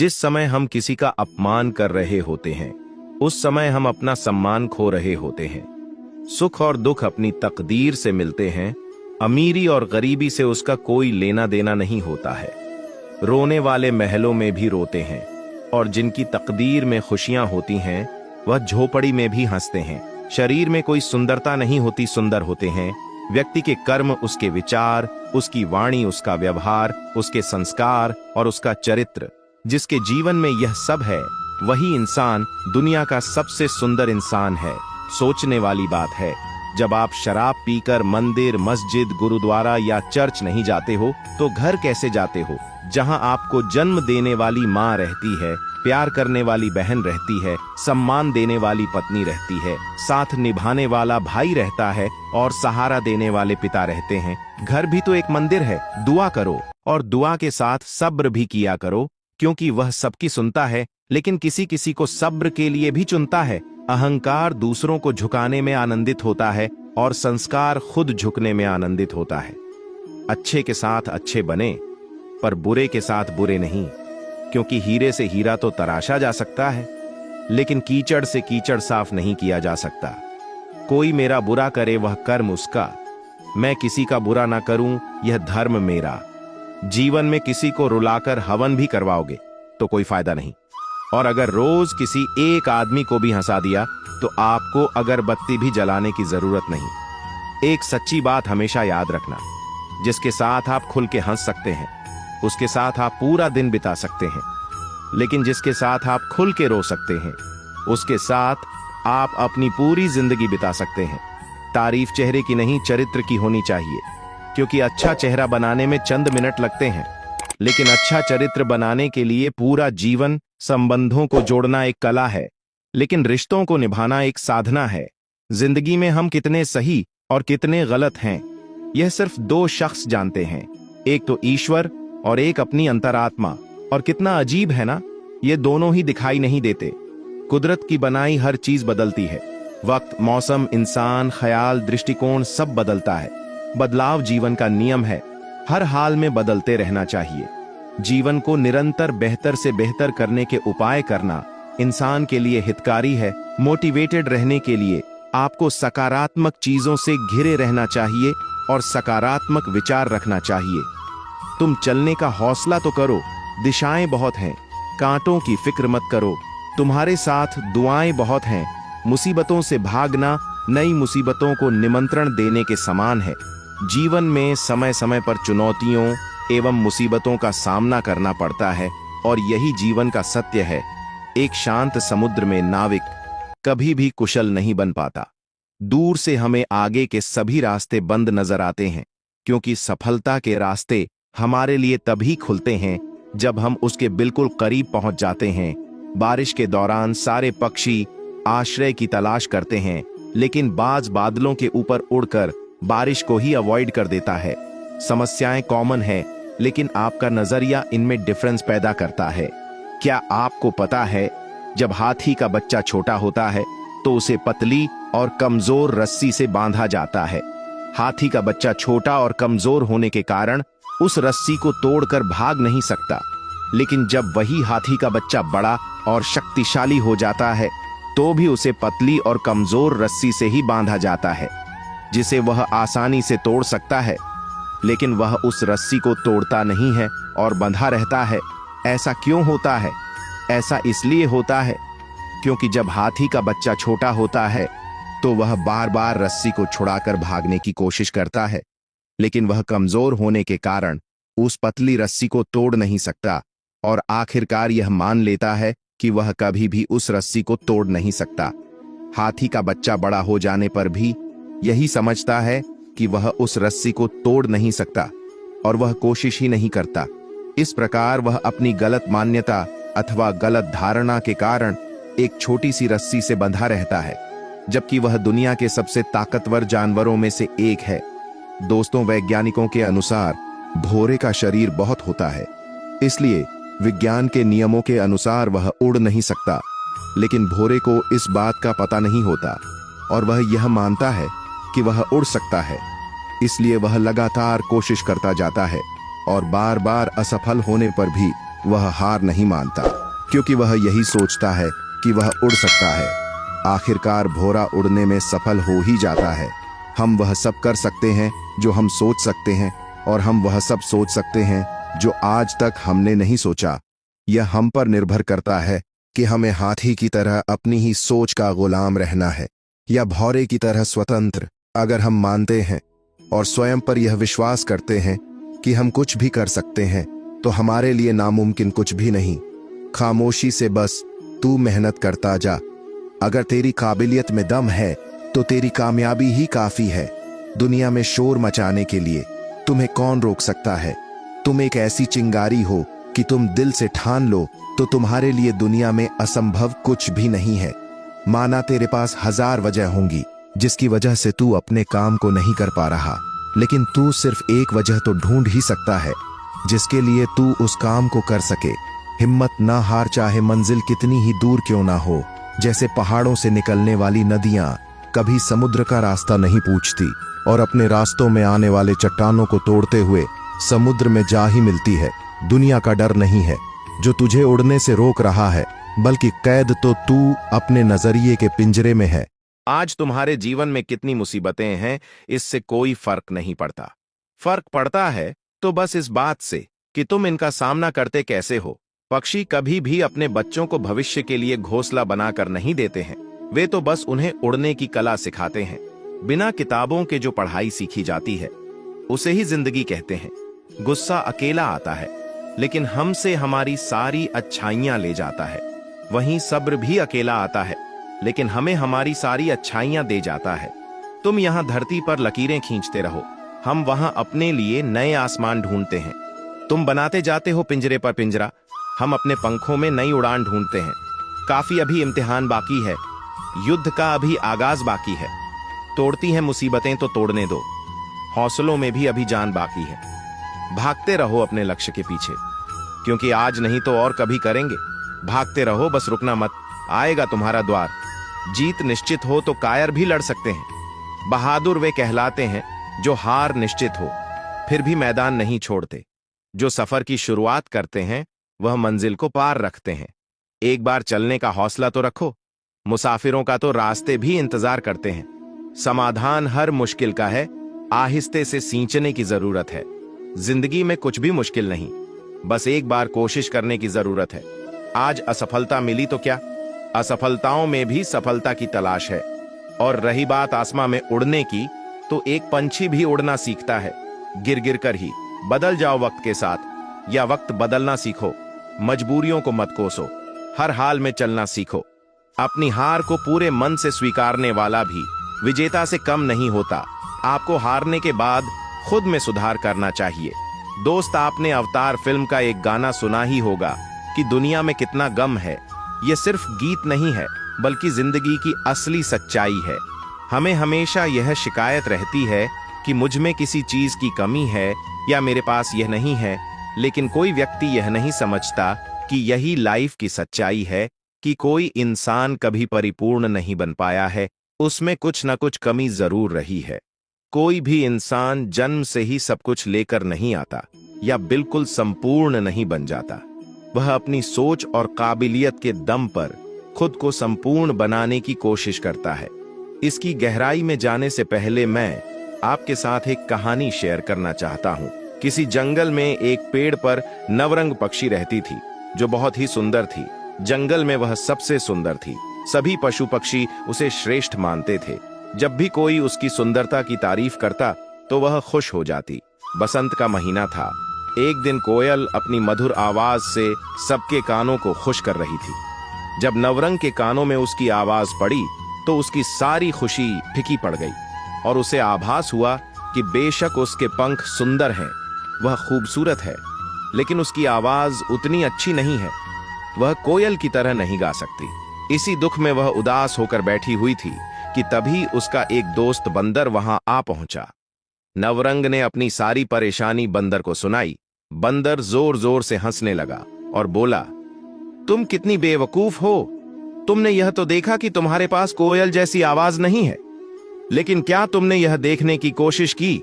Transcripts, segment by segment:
जिस समय हम किसी का अपमान कर रहे होते हैं, उस समय हम अपना सम्मान खो रहे होते हैं। सुख और दुख अपनी तकदीर से मिलते हैं। अमीरी और गरीबी से उसका कोई लेना देना नहीं होता है। रोने वाले महलों में भी रोते हैं और जिनकी तकदीर में खुशियां होती हैं, वह झोपड़ी में भी हंसते हैं। शरीर में कोई सुंदरता नहीं होती, सुंदर होते हैं व्यक्ति के कर्म, उसके विचार, उसकी वाणी, उसका व्यवहार, उसके संस्कार और उसका चरित्र। जिसके जीवन में यह सब है, वही इंसान दुनिया का सबसे सुंदर इंसान है। सोचने वाली बात है, जब आप शराब पीकर मंदिर, मस्जिद, गुरुद्वारा या चर्च नहीं जाते हो, तो घर कैसे जाते हो, जहां आपको जन्म देने वाली माँ रहती है, प्यार करने वाली बहन रहती है, सम्मान देने वाली पत्नी रहती है, साथ निभाने वाला भाई रहता है और सहारा देने वाले पिता रहते हैं। घर भी तो एक मंदिर है। दुआ करो और दुआ के साथ सब्र भी किया करो, क्योंकि वह सबकी सुनता है, लेकिन किसी किसी को सब्र के लिए भी चुनता है। अहंकार दूसरों को झुकाने में आनंदित होता है और संस्कार खुद झुकने में आनंदित होता है। अच्छे के साथ अच्छे बने, पर बुरे के साथ बुरे नहीं, क्योंकि हीरे से हीरा तो तराशा जा सकता है, लेकिन कीचड़ से कीचड़ साफ नहीं किया जा सकता। कोई मेरा बुरा करे वह कर्म उसका, मैं किसी का बुरा ना करूं यह धर्म मेरा। जीवन में किसी को रुलाकर हवन भी करवाओगे तो कोई फायदा नहीं, और अगर रोज किसी एक आदमी को भी हंसा दिया तो आपको अगरबत्ती भी जलाने की जरूरत नहीं। एक सच्ची बात हमेशा याद रखना, जिसके साथ आप खुल के हंस सकते हैं, उसके साथ आप पूरा दिन बिता सकते हैं, लेकिन जिसके साथ आप खुल के रो सकते हैं, उसके साथ आप अपनी पूरी जिंदगी बिता सकते हैं। तारीफ चेहरे की नहीं, चरित्र की होनी चाहिए, क्योंकि अच्छा चेहरा बनाने में चंद मिनट लगते हैं, लेकिन अच्छा चरित्र बनाने के लिए पूरा जीवन। संबंधों को जोड़ना एक कला है, लेकिन रिश्तों को निभाना एक साधना है। जिंदगी में हम कितने सही और कितने गलत हैं, यह सिर्फ दो शख्स जानते हैं, एक तो ईश्वर और एक अपनी अंतरात्मा। और कितना अजीब है ना, ये दोनों ही दिखाई नहीं देते। कुदरत की बनाई हर चीज बदलती है। वक्त, मौसम, इंसान, ख्याल, दृष्टिकोण सब बदलता है। बदलाव जीवन का नियम है, हर हाल में बदलते रहना चाहिए। जीवन को निरंतर बेहतर से बेहतर करने के उपाय करना इंसान के लिए हितकारी है। मोटिवेटेड रहने के लिए आपको सकारात्मक चीजों से घिरे रहना चाहिए और सकारात्मक विचार रखना चाहिए। तुम चलने का हौसला तो करो, दिशाएं बहुत हैं, कांटों की फिक्र मत करो, तुम्हारे साथ दुआएं बहुत हैं। मुसीबतों से भागना नई मुसीबतों को निमंत्रण देने के समान है। जीवन में समय समय पर चुनौतियों एवं मुसीबतों का सामना करना पड़ता है, और यही जीवन का सत्य है। एक शांत समुद्र में नाविक कभी भी कुशल नहीं बन पाता। दूर से हमें आगे के सभी रास्ते बंद नजर आते हैं, क्योंकि सफलता के रास्ते हमारे लिए तभी खुलते हैं जब हम उसके बिल्कुल करीब पहुंच जाते हैं। बारिश के दौरान सारे पक्षी आश्रय की तलाश करते हैं, लेकिन बाज बादलों के ऊपर उड़कर बारिश को ही अवॉइड कर देता है। समस्याएं कॉमन है, लेकिन आपका नजरिया इनमें डिफरेंस पैदा करता है। क्या आपको पता है, जब हाथी का बच्चा छोटा होता है तो उसे पतली और कमजोर रस्सी से बांधा जाता है। हाथी का बच्चा छोटा और कमजोर होने के कारण उस रस्सी को तोड़कर भाग नहीं सकता, लेकिन जब वही हाथी का बच्चा बड़ा और शक्तिशाली हो जाता है, तो भी उसे पतली और कमजोर रस्सी से ही बांधा जाता है, जिसे वह आसानी से तोड़ सकता है, लेकिन वह उस रस्सी को तोड़ता नहीं है और बंधा रहता है। ऐसा क्यों होता है? ऐसा इसलिए होता है क्योंकि जब हाथी का बच्चा छोटा होता है तो वह बार बार रस्सी को छुड़ाकर भागने की कोशिश करता है, लेकिन वह कमजोर होने के कारण उस पतली रस्सी को तोड़ नहीं सकता, और आखिरकार यह मान लेता है कि वह कभी भी उस रस्सी को तोड़ नहीं सकता। हाथी का बच्चा बड़ा हो जाने पर भी यही समझता है कि वह उस रस्सी को तोड़ नहीं सकता, और वह कोशिश ही नहीं करता। इस प्रकार वह अपनी गलत मान्यता अथवा गलत धारणा के कारण एक छोटी सी रस्सी से बंधा रहता है, जबकि वह दुनिया के सबसे ताकतवर जानवरों में से एक है। दोस्तों, वैज्ञानिकों के अनुसार भौरे का शरीर बहुत होता है, इसलिए विज्ञान के नियमों के अनुसार वह उड़ नहीं सकता, लेकिन भौरे को इस बात का पता नहीं होता और वह यह मानता है कि वह उड़ सकता है। इसलिए वह लगातार कोशिश करता जाता है और बार बार असफल होने पर भी वह हार नहीं मानता, क्योंकि वह यही सोचता है कि वह उड़ सकता है। आखिरकार भौरा उड़ने में सफल हो ही जाता है। हम वह सब कर सकते हैं जो हम सोच सकते हैं, और हम वह सब सोच सकते हैं जो आज तक हमने नहीं सोचा। यह हम पर निर्भर करता है कि हमें हाथी की तरह अपनी ही सोच का गुलाम रहना है या भौरे की तरह स्वतंत्र। अगर हम मानते हैं और स्वयं पर यह विश्वास करते हैं कि हम कुछ भी कर सकते हैं, तो हमारे लिए नामुमकिन कुछ भी नहीं। खामोशी से बस तू मेहनत करता जा। अगर तेरी काबिलियत में दम है तो तेरी कामयाबी ही काफी है। दुनिया में शोर मचाने के लिए तुम्हें कौन रोक सकता है? तुम एक ऐसी चिंगारी हो कि तुम दिल से ठान लो तो तुम्हारे लिए दुनिया में असंभव कुछ भी नहीं है। माना तेरे पास 1000 वजह होंगी जिसकी वजह से तू अपने काम को नहीं कर पा रहा, लेकिन तू सिर्फ एक वजह तो ढूंढ ही सकता है जिसके लिए तू उस काम को कर सके। हिम्मत ना हार, चाहे मंजिल कितनी ही दूर क्यों ना हो। जैसे पहाड़ों से निकलने वाली नदियां कभी समुद्र का रास्ता नहीं पूछती और अपने रास्तों में आने वाले चट्टानों को तोड़ते हुए समुद्र में जा ही मिलती है। दुनिया का डर नहीं है जो तुझे उड़ने से रोक रहा है, बल्कि कैद तो तू अपने नजरिए के पिंजरे में है। आज तुम्हारे जीवन में कितनी मुसीबतें हैं, इससे कोई फर्क नहीं पड़ता। फर्क पड़ता है तो बस इस बात से कि तुम इनका सामना करते कैसे हो। पक्षी कभी भी अपने बच्चों को भविष्य के लिए घोंसला बनाकर नहीं देते हैं, वे तो बस उन्हें उड़ने की कला सिखाते हैं। बिना किताबों के जो पढ़ाई सीखी जाती है उसे ही जिंदगी कहते हैं। गुस्सा अकेला आता है, लेकिन हमसे हमारी सारी अच्छाइयां ले जाता है। वहीं सब्र भी अकेला आता है, लेकिन हमें हमारी सारी अच्छाइयां दे जाता है। तुम यहां धरती पर लकीरें खींचते रहो, हम वहां अपने लिए नए आसमान ढूंढते हैं। तुम बनाते जाते हो पिंजरे पर पिंजरा, हम अपने पंखों में नई उड़ान ढूंढते हैं। काफी अभी इम्तिहान बाकी है, युद्ध का अभी आगाज बाकी है। तोड़ती हैं मुसीबतें तो तोड़ने दो, हौसलों में भी अभी जान बाकी है। भागते रहो अपने लक्ष्य के पीछे, क्योंकि आज नहीं तो और कभी करेंगे। भागते रहो, बस रुकना मत, आएगा तुम्हारा द्वार। जीत निश्चित हो तो कायर भी लड़ सकते हैं। बहादुर वे कहलाते हैं जो हार निश्चित हो फिर भी मैदान नहीं छोड़ते। जो सफर की शुरुआत करते हैं वह मंजिल को पार रखते हैं। एक बार चलने का हौसला तो रखो, मुसाफिरों का तो रास्ते भी इंतजार करते हैं। समाधान हर मुश्किल का है, आहिस्ते से सींचने की जरूरत है। जिंदगी में कुछ भी मुश्किल नहीं, बस एक बार कोशिश करने की जरूरत है। आज असफलता मिली तो क्या, असफलताओं में भी सफलता की तलाश है। और रही बात आसमां में उड़ने की, तो एक पंछी भी उड़ना सीखता है, गिर गिर कर ही। बदल जाओ वक्त के साथ, या वक्त बदलना सीखो। मजबूरियों को मत कोसो, हर हाल में चलना सीखो। अपनी हार को पूरे मन से स्वीकारने वाला भी विजेता से कम नहीं होता। आपको हारने के बाद खुद में सुधार करना चाहिए। दोस्त, आपने अवतार फिल्म का एक गाना सुना ही होगा कि दुनिया में कितना गम है। यह सिर्फ गीत नहीं है, बल्कि जिंदगी की असली सच्चाई है। हमें हमेशा यह शिकायत रहती है कि मुझ में किसी चीज की कमी है या मेरे पास यह नहीं है, लेकिन कोई व्यक्ति यह नहीं समझता कि यही लाइफ की सच्चाई है कि कोई इंसान कभी परिपूर्ण नहीं बन पाया है, उसमें कुछ न कुछ कमी जरूर रही है। कोई भी इंसान जन्म से ही सब कुछ लेकर नहीं आता या बिल्कुल संपूर्ण नहीं बन जाता। वह अपनी सोच और काबिलियत के दम पर खुद को संपूर्ण बनाने की कोशिश करता है। इसकी गहराई में जाने से पहले मैं आपके साथ एक कहानी शेयर करना चाहता हूं। किसी जंगल में एक पेड़ पर नवरंग पक्षी रहती थी जो बहुत ही सुंदर थी। जंगल में वह सबसे सुंदर थी। सभी पशु पक्षी उसे श्रेष्ठ मानते थे। जब भी कोई उसकी सुंदरता की तारीफ करता तो वह खुश हो जाती। बसंत का महीना था। एक दिन कोयल अपनी मधुर आवाज से सबके कानों को खुश कर रही थी। जब नवरंग के कानों में उसकी आवाज पड़ी तो उसकी सारी खुशी फीकी पड़ गई और उसे आभास हुआ कि बेशक उसके पंख सुंदर हैं, वह खूबसूरत है, लेकिन उसकी आवाज उतनी अच्छी नहीं है। वह कोयल की तरह नहीं गा सकती। इसी दुख में वह उदास होकर बैठी हुई थी कि तभी उसका एक दोस्त बंदर वहां आ पहुंचा। नवरंग ने अपनी सारी परेशानी बंदर को सुनाई। बंदर जोर जोर से हंसने लगा और बोला, तुम कितनी बेवकूफ हो। तुमने यह तो देखा कि तुम्हारे पास कोयल जैसी आवाज नहीं है, लेकिन क्या तुमने यह देखने की कोशिश की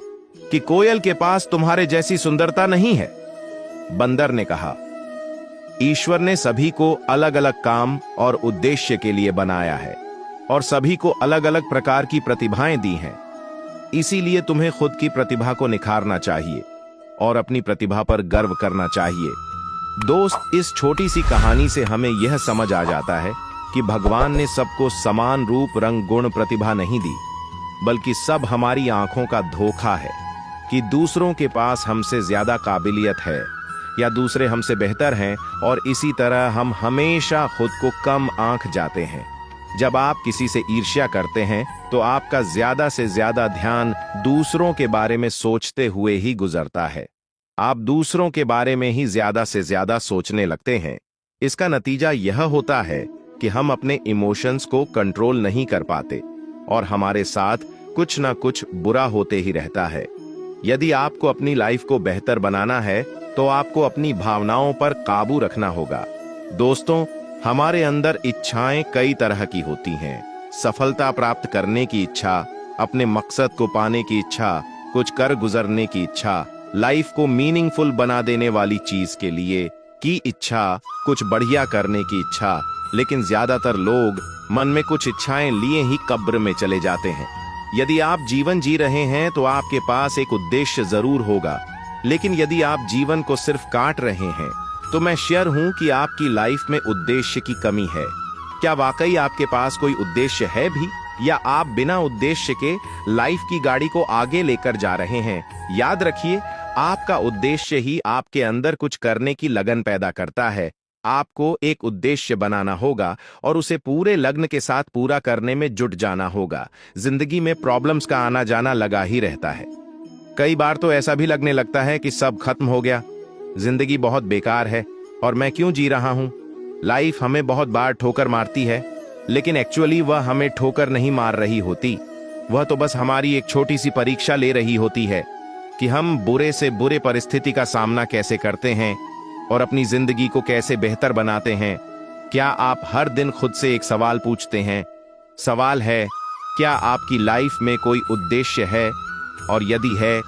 कि कोयल के पास तुम्हारे जैसी सुंदरता नहीं है? बंदर ने कहा, ईश्वर ने सभी को अलग अलग काम और उद्देश्य के लिए बनाया है और सभी को अलग अलग प्रकार की प्रतिभाएं दी हैं। इसीलिए तुम्हें खुद की प्रतिभा को निखारना चाहिए और अपनी प्रतिभा पर गर्व करना चाहिए। दोस्त, इस छोटी सी कहानी से हमें यह समझ आ जाता है कि भगवान ने सबको समान रूप, रंग, गुण, प्रतिभा नहीं दी, बल्कि सब हमारी आंखों का धोखा है कि दूसरों के पास हमसे ज्यादा काबिलियत है या दूसरे हमसे बेहतर हैं, और इसी तरह हम हमेशा खुद को कम आंक जाते हैं। जब आप किसी से ईर्ष्या करते हैं तो आपका ज्यादा से ज्यादा ध्यान दूसरों के बारे में सोचते हुए ही गुजरता है। आप दूसरों के बारे में ही ज्यादा से ज्यादा सोचने लगते हैं। इसका नतीजा यह होता है कि हम अपने इमोशंस को कंट्रोल नहीं कर पाते और हमारे साथ कुछ ना कुछ बुरा होते ही रहता है। यदि आपको अपनी लाइफ को बेहतर बनाना है तो आपको अपनी भावनाओं पर काबू रखना होगा। दोस्तों, हमारे अंदर इच्छाएं कई तरह की होती हैं। सफलता प्राप्त करने की इच्छा, अपने मकसद को पाने की इच्छा, कुछ कर गुजरने की इच्छा, लाइफ को मीनिंगफुल बना देने वाली चीज के लिए की इच्छा, कुछ बढ़िया करने की इच्छा। लेकिन ज्यादातर लोग मन में कुछ इच्छाएं लिए ही कब्र में चले जाते हैं। यदि आप जीवन जी रहे हैं तो आपके पास एक उद्देश्य जरूर होगा, लेकिन यदि आप जीवन को सिर्फ काट रहे हैं तो मैं श्योर हूं कि आपकी लाइफ में उद्देश्य की कमी है। क्या वाकई आपके पास कोई उद्देश्य है भी, या आप बिना उद्देश्य के लाइफ की गाड़ी को आगे लेकर जा रहे हैं? याद रखिए, आपका उद्देश्य ही आपके अंदर कुछ करने की लगन पैदा करता है। आपको एक उद्देश्य बनाना होगा और उसे पूरे लगन के साथ पूरा करने में जुट जाना होगा। जिंदगी में प्रॉब्लम्स का आना जाना लगा ही रहता है। कई बार तो ऐसा भी लगने लगता है कि सब खत्म हो गया, जिंदगी बहुत बेकार है और मैं क्यों जी रहा हूं। लाइफ हमें बहुत बार ठोकर मारती है, लेकिन एक्चुअली वह हमें ठोकर नहीं मार रही होती। वह तो बस हमारी एक छोटी सी परीक्षा ले रही होती है कि हम बुरे से बुरे परिस्थिति का सामना कैसे करते हैं और अपनी जिंदगी को कैसे बेहतर बनाते हैं। क्या आप हर दिन खुद से एक सवाल पूछते हैं? सवाल है, क्या आपकी लाइफ में कोई उद्देश्य है? और यदि है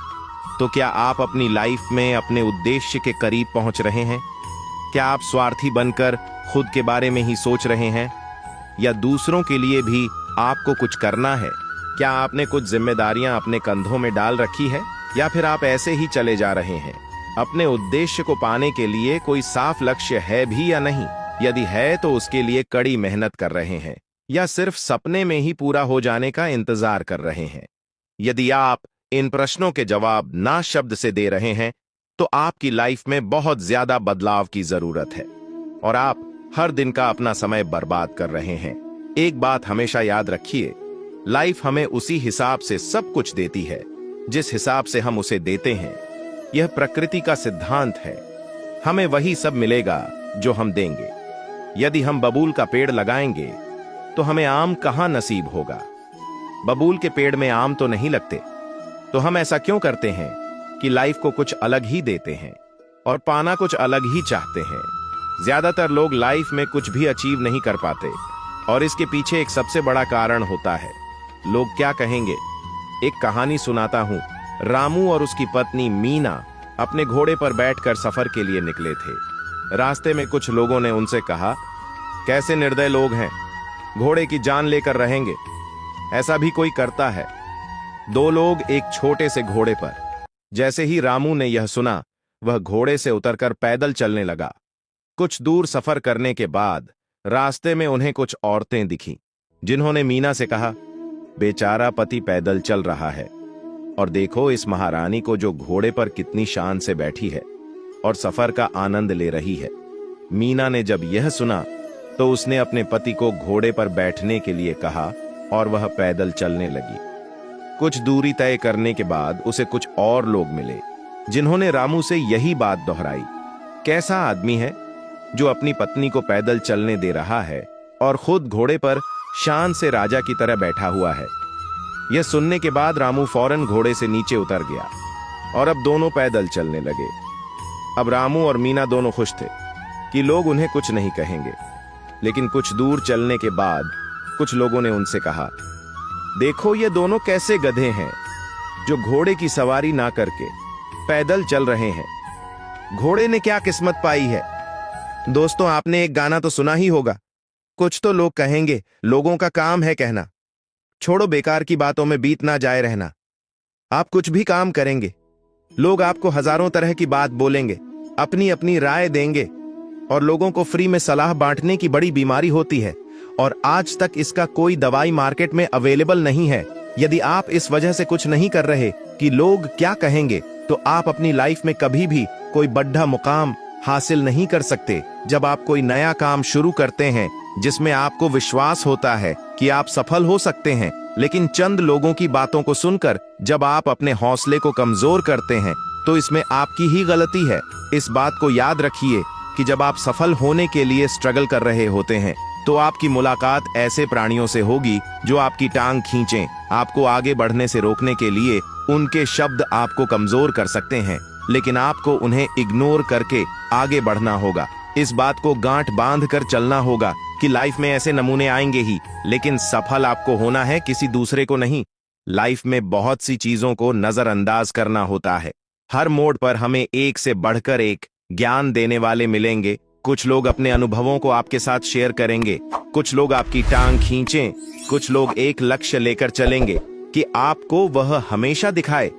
तो क्या आप अपनी लाइफ में अपने उद्देश्य के करीब पहुंच रहे हैं? क्या आप स्वार्थी बनकर खुद के बारे में ही सोच रहे हैं, या दूसरों के लिए भी आपको कुछ करना है? क्या आपने कुछ जिम्मेदारियां अपने कंधों में डाल रखी है, या फिर आप ऐसे ही चले जा रहे हैं? अपने उद्देश्य को पाने के लिए कोई साफ लक्ष्य है भी या नहीं? यदि है तो उसके लिए कड़ी मेहनत कर रहे हैं, या सिर्फ सपने में ही पूरा हो जाने का इंतजार कर रहे हैं? यदि आप इन प्रश्नों के जवाब ना शब्द से दे रहे हैं तो आपकी लाइफ में बहुत ज्यादा बदलाव की जरूरत है और आप हर दिन का अपना समय बर्बाद कर रहे हैं। एक बात हमेशा याद रखिए, लाइफ हमें उसी हिसाब से सब कुछ देती है जिस हिसाब से हम उसे देते हैं। यह प्रकृति का सिद्धांत है। हमें वही सब मिलेगा जो हम देंगे। यदि हम बबूल का पेड़ लगाएंगे तो हमें आम कहां नसीब होगा? बबूल के पेड़ में आम तो नहीं लगते। तो हम ऐसा क्यों करते हैं कि लाइफ को कुछ अलग ही देते हैं और पाना कुछ अलग ही चाहते हैं? ज्यादातर लोग लाइफ में कुछ भी अचीव नहीं कर पाते और इसके पीछे एक सबसे बड़ा कारण होता है, लोग क्या कहेंगे। एक कहानी सुनाता हूं। रामू और उसकी पत्नी मीना अपने घोड़े पर बैठकर सफर के लिए निकले थे। रास्ते में कुछ लोगों ने उनसे कहा, कैसे निर्दय लोग हैं, घोड़े की जान लेकर रहेंगे, ऐसा भी कोई करता है? दो लोग एक छोटे से घोड़े पर। जैसे ही रामू ने यह सुना, वह घोड़े से उतरकर पैदल चलने लगा। कुछ दूर सफर करने के बाद रास्ते में उन्हें कुछ औरतें दिखीं, जिन्होंने मीना से कहा, बेचारा पति पैदल चल रहा है और देखो इस महारानी को जो घोड़े पर कितनी शान से बैठी है और सफर का आनंद ले रही है। मीना ने जब यह सुना तो उसने अपने पति को घोड़े पर बैठने के लिए कहा और वह पैदल चलने लगी। कुछ दूरी तय करने के बाद उसे कुछ और लोग मिले, जिन्होंने रामू से यही बात दोहराई। कैसा आदमी है जो अपनी पत्नी को पैदल चलने दे रहा है और खुद घोड़े पर शान से राजा की तरह बैठा हुआ है। यह सुनने के बाद रामू फौरन घोड़े से नीचे उतर गया और अब दोनों पैदल चलने लगे। अब रामू और मीना दोनों खुश थे कि लोग उन्हें कुछ नहीं कहेंगे। लेकिन कुछ दूर चलने के बाद कुछ लोगों ने उनसे कहा, देखो ये दोनों कैसे गधे हैं जो घोड़े की सवारी ना करके पैदल चल रहे हैं। घोड़े ने क्या किस्मत पाई है, दोस्तों, आपने एक गाना तो सुना ही होगा, कुछ तो लोग कहेंगे, लोगों का काम है कहना। छोड़ो बेकार की बातों में बीत ना जाए रहना। आप कुछ भी काम करेंगे, लोग आपको हजारों तरह की बात बोलेंगे, अपनी अपनी राय देंगे, और लोगों को फ्री में सलाह बांटने की बड़ी बीमारी होती है, और आज तक इसका कोई दवाई मार्केट में अवेलेबल नहीं है। यदि आप इस वजह से कुछ नहीं कर रहे कि लोग क्या कहेंगे, तो आप अपनी लाइफ में कभी भी कोई बड़ा मुकाम हासिल नहीं कर सकते। जब आप कोई नया काम शुरू करते हैं जिसमें आपको विश्वास होता है कि आप सफल हो सकते हैं, लेकिन चंद लोगों की बातों को सुनकर जब आप अपने हौसले को कमजोर करते हैं, तो इसमें आपकी ही गलती है। इस बात को याद रखिए कि जब आप सफल होने के लिए स्ट्रगल कर रहे होते हैं, तो आपकी मुलाकात ऐसे प्राणियों से होगी जो आपकी टांग खींचें। आपको आगे बढ़ने से रोकने के लिए उनके शब्द आपको कमजोर कर सकते हैं, लेकिन आपको उन्हें इग्नोर करके आगे बढ़ना होगा। इस बात को गांठ बांध कर चलना होगा कि लाइफ में ऐसे नमूने आएंगे ही, लेकिन सफल आपको होना है, किसी दूसरे को नहीं। लाइफ में बहुत सी चीजों को नजरअंदाज करना होता है। हर मोड़ पर हमें एक से बढ़कर एक ज्ञान देने वाले मिलेंगे। कुछ लोग अपने अनुभवों को आपके साथ शेयर करेंगे, कुछ लोग आपकी टांग खींचें, कुछ लोग एक लक्ष्य लेकर चलेंगे कि आपको वह हमेशा दिखाए।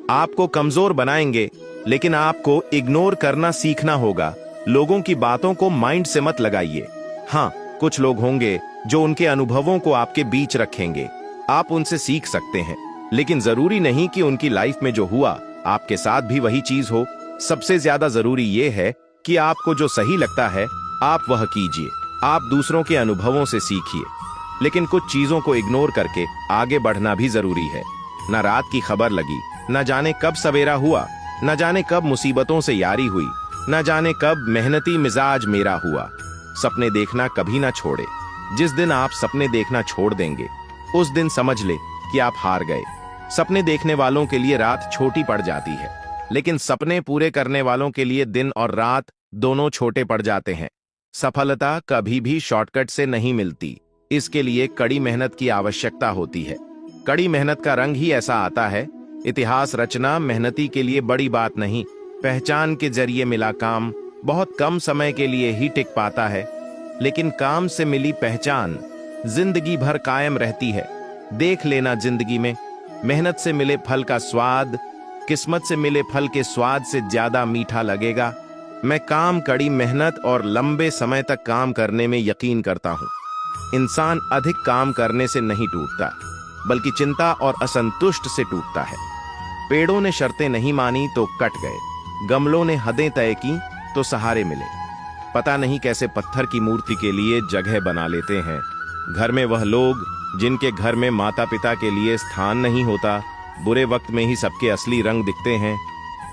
आपको कमजोर बनाएंगे, लेकिन आपको इग्नोर करना सीखना होगा। लोगों की बातों को माइंड से मत लगाइए। हाँ, कुछ लोग होंगे जो उनके अनुभवों को आपके बीच रखेंगे। आप उनसे सीख सकते हैं, लेकिन जरूरी नहीं कि उनकी लाइफ में जो हुआ आपके साथ भी वही चीज हो। सबसे ज्यादा जरूरी यह है कि आपको जो सही लगता है आप वह कीजिए। आप दूसरों के अनुभवों से सीखिए, लेकिन कुछ चीजों को इग्नोर करके आगे बढ़ना भी जरूरी है। न रात की खबर लगी, न जाने कब सवेरा हुआ, न जाने कब मुसीबतों से यारी हुई, न जाने कब मेहनती मिजाज मेरा हुआ। सपने देखना कभी ना छोड़े। जिस दिन आप सपने देखना छोड़ देंगे, उस दिन समझ ले कि आप हार गए। सपने देखने वालों के लिए रात छोटी पड़ जाती है, लेकिन सपने पूरे करने वालों के लिए दिन और रात दोनों छोटे पड़ जाते हैं। सफलता कभी भी शॉर्टकट से नहीं मिलती, इसके लिए कड़ी मेहनत की आवश्यकता होती है। कड़ी मेहनत का रंग ही ऐसा आता है। इतिहास रचना मेहनती के लिए बड़ी बात नहीं। पहचान के जरिए मिला काम बहुत कम समय के लिए ही टिक पाता है, लेकिन काम से मिली पहचान जिंदगी भर कायम रहती है। देख लेना, जिंदगी में मेहनत से मिले फल का स्वाद किस्मत से मिले फल के स्वाद से ज्यादा मीठा लगेगा। मैं काम, कड़ी मेहनत और लंबे समय तक काम करने में यकीन करता हूँ। इंसान अधिक काम करने से नहीं टूटता, बल्कि चिंता और असंतुष्ट से टूटता है। पेड़ों ने शर्तें नहीं मानी तो कट गए, गमलों ने हदें तय की तो सहारे मिले। पता नहीं कैसे पत्थर की मूर्ति के लिए जगह बना लेते हैं। घर में वह लोग जिनके घर में माता पिता के लिए स्थान नहीं होता, बुरे वक्त में ही सबके असली रंग दिखते हैं।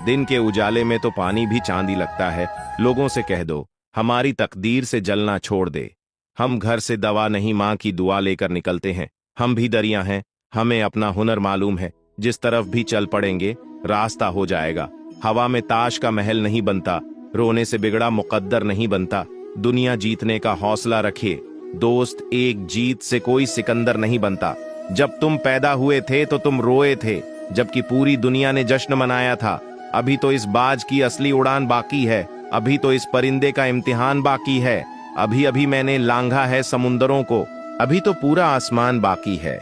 दिन के उजाले में तो पानी भी चांदी लगता है। लोगों से कह दो हमारी तकदीर से जलना छोड़ दे। हम घर से दवा नहीं, माँ की दुआ लेकर निकलते हैं। हम भी दरिया हैं, हमें अपना हुनर मालूम है। जिस तरफ भी चल पड़ेंगे रास्ता हो जाएगा। हवा में ताश का महल नहीं बनता, रोने से बिगड़ा मुकद्दर नहीं बनता। दुनिया जीतने का हौसला रखे दोस्त, एक जीत से कोई सिकंदर नहीं बनता। जब तुम पैदा हुए थे तो तुम रोए थे, जबकि पूरी दुनिया ने जश्न मनाया था। अभी तो इस बाज की असली उड़ान बाकी है, अभी तो इस परिंदे का इम्तिहान बाकी है। अभी अभी मैंने लांघा है समुंदरों को, अभी तो पूरा आसमान बाकी है।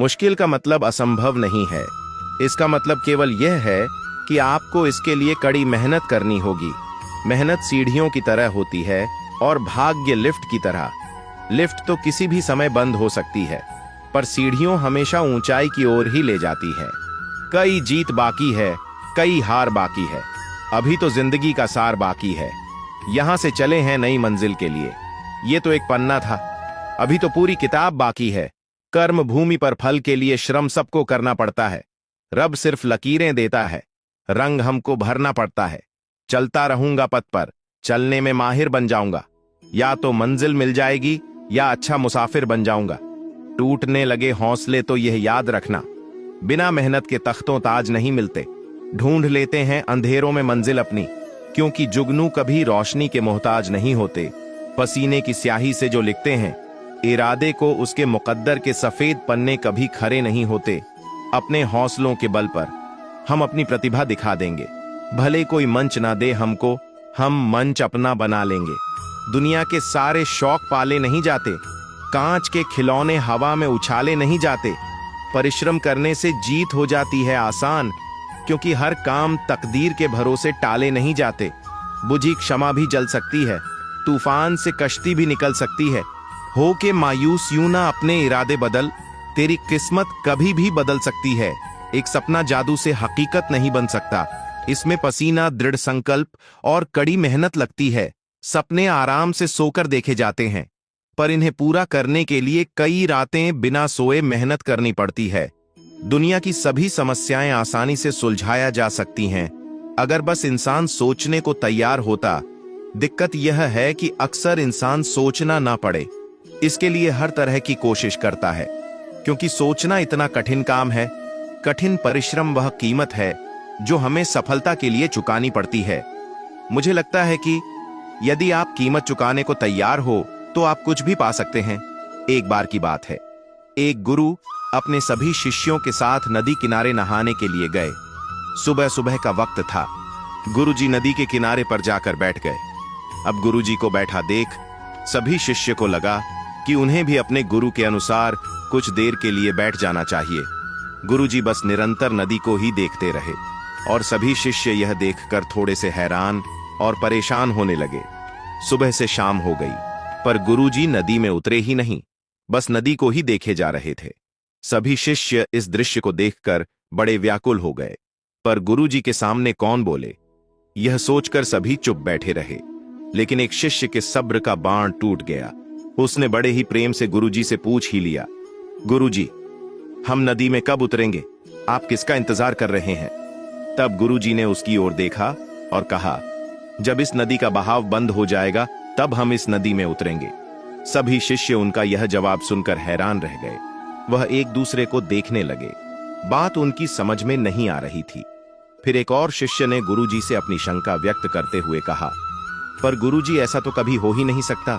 मुश्किल का मतलब असंभव नहीं है, इसका मतलब केवल यह है कि आपको इसके लिए कड़ी मेहनत करनी होगी। मेहनत सीढ़ियों की तरह होती है और भाग्य लिफ्ट की तरह। लिफ्ट तो किसी भी समय बंद हो सकती है, पर सीढ़ियों हमेशा ऊंचाई की ओर ही ले जाती है। कई जीत बाकी है, कई हार बाकी है, अभी तो जिंदगी का सार बाकी है। यहां से चले हैं नई मंजिल के लिए। ये तो एक पन्ना था, अभी तो पूरी किताब बाकी है। कर्म भूमि पर फल के लिए श्रम सबको करना पड़ता है। रब सिर्फ लकीरें देता है, रंग हमको भरना पड़ता है। चलता रहूंगा पथ पर, चलने में माहिर बन जाऊंगा। या तो मंजिल मिल जाएगी या अच्छा मुसाफिर बन जाऊंगा। टूटने लगे हौसले तो यह याद रखना, बिना मेहनत के तख्तों ताज नहीं मिलते। ढूंढ लेते हैं अंधेरों में मंजिल अपनी, क्योंकि जुगनू कभी रोशनी के मोहताज नहीं होते। पसीने की स्याही से जो लिखते हैं इरादे को, उसके मुकद्दर के सफेद पन्ने कभी खरे नहीं होते। अपने हौसलों के बल पर हम अपनी प्रतिभा दिखा देंगे। भले कोई मंच ना दे हमको, हम मंच अपना बना लेंगे। दुनिया के सारे शौक पाले नहीं जाते, कांच के खिलौने हवा में उछाले नहीं जाते। परिश्रम करने से जीत हो जाती है आसान, क्योंकि हर काम तकदीर के भरोसे टाले नहीं जाते। बुझी क्षमा भी जल सकती है, तूफान से कश्ती भी निकल सकती है। हो के मायूस यूं ना अपने इरादे बदल, तेरी किस्मत कभी भी बदल सकती है। एक सपना जादू से हकीकत नहीं बन सकता, इसमें पसीना, दृढ़ संकल्प और कड़ी मेहनत लगती है। सपने आराम से सोकर देखे जाते हैं, पर इन्हें पूरा करने के लिए कई रातें बिना सोए मेहनत करनी पड़ती है। दुनिया की सभी समस्याएं आसानी से सुलझाया जा सकती हैं, अगर बस इंसान सोचने को तैयार होता। दिक्कत यह है कि अक्सर इंसान सोचना ना पड़े, इसके लिए हर तरह की कोशिश करता है, क्योंकि सोचना इतना कठिन काम है। कठिन परिश्रम वह कीमत है जो हमें सफलता के लिए चुकानी पड़ती है। मुझे लगता है कि यदि आप कीमत चुकाने को तैयार हो तो आप कुछ भी पा सकते हैं। एक बार की बात है, एक गुरु अपने सभी शिष्यों के साथ नदी किनारे नहाने के लिए गए। सुबह सुबह का वक्त था। गुरुजी नदी के किनारे पर जाकर बैठ गए। अब गुरुजी को बैठा देख सभी शिष्य को लगा कि उन्हें भी अपने गुरु के अनुसार कुछ देर के लिए बैठ जाना चाहिए। गुरुजी बस निरंतर नदी को ही देखते रहे और सभी शिष्य यह देखकर थोड़े से हैरान और परेशान होने लगे। सुबह से शाम हो गई, पर गुरुजी नदी में उतरे ही नहीं, बस नदी को ही देखे जा रहे थे। सभी शिष्य इस दृश्य को देखकर बड़े व्याकुल हो गए, पर गुरुजी के सामने कौन बोले, यह सोचकर सभी चुप बैठे रहे। लेकिन एक शिष्य के सब्र का बाण टूट गया। उसने बड़े ही प्रेम से गुरुजी से पूछ ही लिया, गुरुजी, हम नदी में कब उतरेंगे? आप किसका इंतजार कर रहे हैं? तब गुरुजी ने उसकी ओर देखा और कहा, जब इस नदी का बहाव बंद हो जाएगा तब हम इस नदी में उतरेंगे। सभी शिष्य उनका यह जवाब सुनकर हैरान रह गए। वह एक दूसरे को देखने लगे। बात उनकी समझ में नहीं आ रही थी। फिर एक और शिष्य ने गुरुजी से अपनी शंका व्यक्त करते हुए कहा, पर गुरुजी, ऐसा तो कभी हो ही नहीं सकता।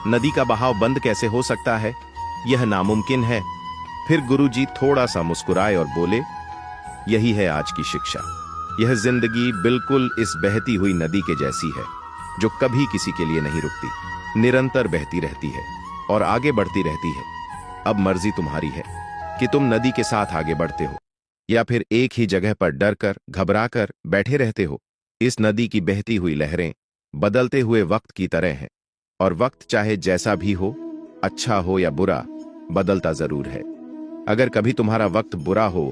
नदी का बहाव बंद कैसे हो सकता है? यह नामुमकिन है। फिर गुरुजी थोड़ा सा मुस्कुराए और बोले, यही है आज की शिक्षा। यह जिंदगी बिल्कुल इस बहती हुई नदी के जैसी है, जो कभी किसी के लिए नहीं रुकती, निरंतर बहती रहती है और आगे बढ़ती रहती है। अब मर्जी तुम्हारी है कि तुम नदी के साथ आगे बढ़ते हो या फिर एक ही जगह पर डर कर, घबरा कर बैठे रहते हो। इस नदी की बहती हुई लहरें बदलते हुए वक्त की तरह हैं, और वक्त चाहे जैसा भी हो, अच्छा हो या बुरा, बदलता जरूर है। अगर कभी तुम्हारा वक्त बुरा हो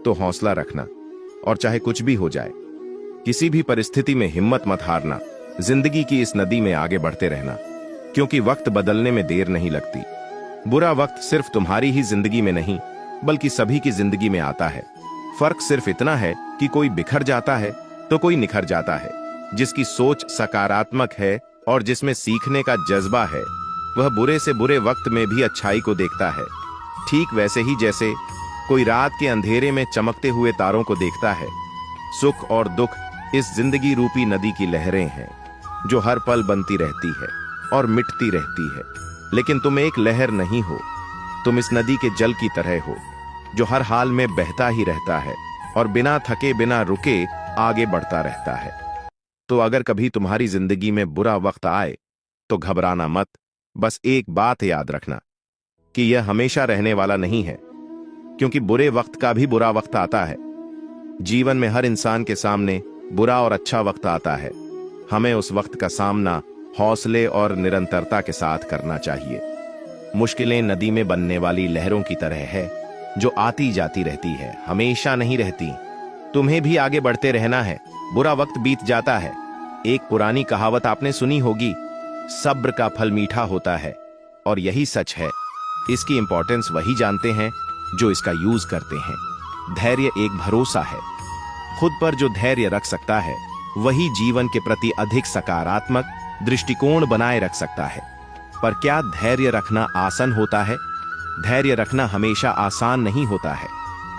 तो हौसला रखना, और चाहे कुछ भी हो जाए, किसी भी परिस्थिति में हिम्मत मत हारना। जिंदगी की इस नदी में आगे बढ़ते रहना, क्योंकि वक्त बदलने में देर नहीं लगती। बुरा वक्त सिर्फ तुम्हारी ही जिंदगी में नहीं, बल्कि सभी की जिंदगी में आता है। फर्क सिर्फ इतना है कि कोई बिखर जाता है तो कोई निखर जाता है। जिसकी सोच सकारात्मक है और जिसमें सीखने का जज्बा है, वह बुरे से बुरे वक्त में भी अच्छाई को देखता है। ठीक वैसे ही जैसे कोई रात के अंधेरे में चमकते हुए तारों को देखता है। सुख और दुख इस जिंदगी रूपी नदी की लहरें हैं, जो हर पल बनती रहती है और मिटती रहती है। लेकिन तुम एक लहर नहीं हो, तुम इस नदी के जल की तरह हो, जो हर हाल में बहता ही रहता है और बिना थके, बिना रुके आगे बढ़ता रहता है। तो अगर कभी तुम्हारी जिंदगी में बुरा वक्त आए तो घबराना मत। बस एक बात याद रखना कि यह हमेशा रहने वाला नहीं है, क्योंकि बुरे वक्त का भी बुरा वक्त आता है। जीवन में हर इंसान के सामने बुरा और अच्छा वक्त आता है। हमें उस वक्त का सामना हौसले और निरंतरता के साथ करना चाहिए। मुश्किलें नदी में बनने वाली लहरों की तरह है, जो आती जाती रहती है, हमेशा नहीं रहती। तुम्हें भी आगे बढ़ते रहना है। बुरा वक्त बीत जाता है। एक पुरानी कहावत आपने सुनी होगी, सब्र का फल मीठा होता है, और यही सच है। इसकी इंपॉर्टेंस वही जानते हैं जो इसका यूज करते हैं। धैर्य एक भरोसा है। खुद पर जो धैर्य रख सकता है, वही जीवन के प्रति अधिक सकारात्मक दृष्टिकोण बनाए रख सकता है। पर क्या धैर्य रखना आसान होता है? धैर्य रखना हमेशा आसान नहीं होता है,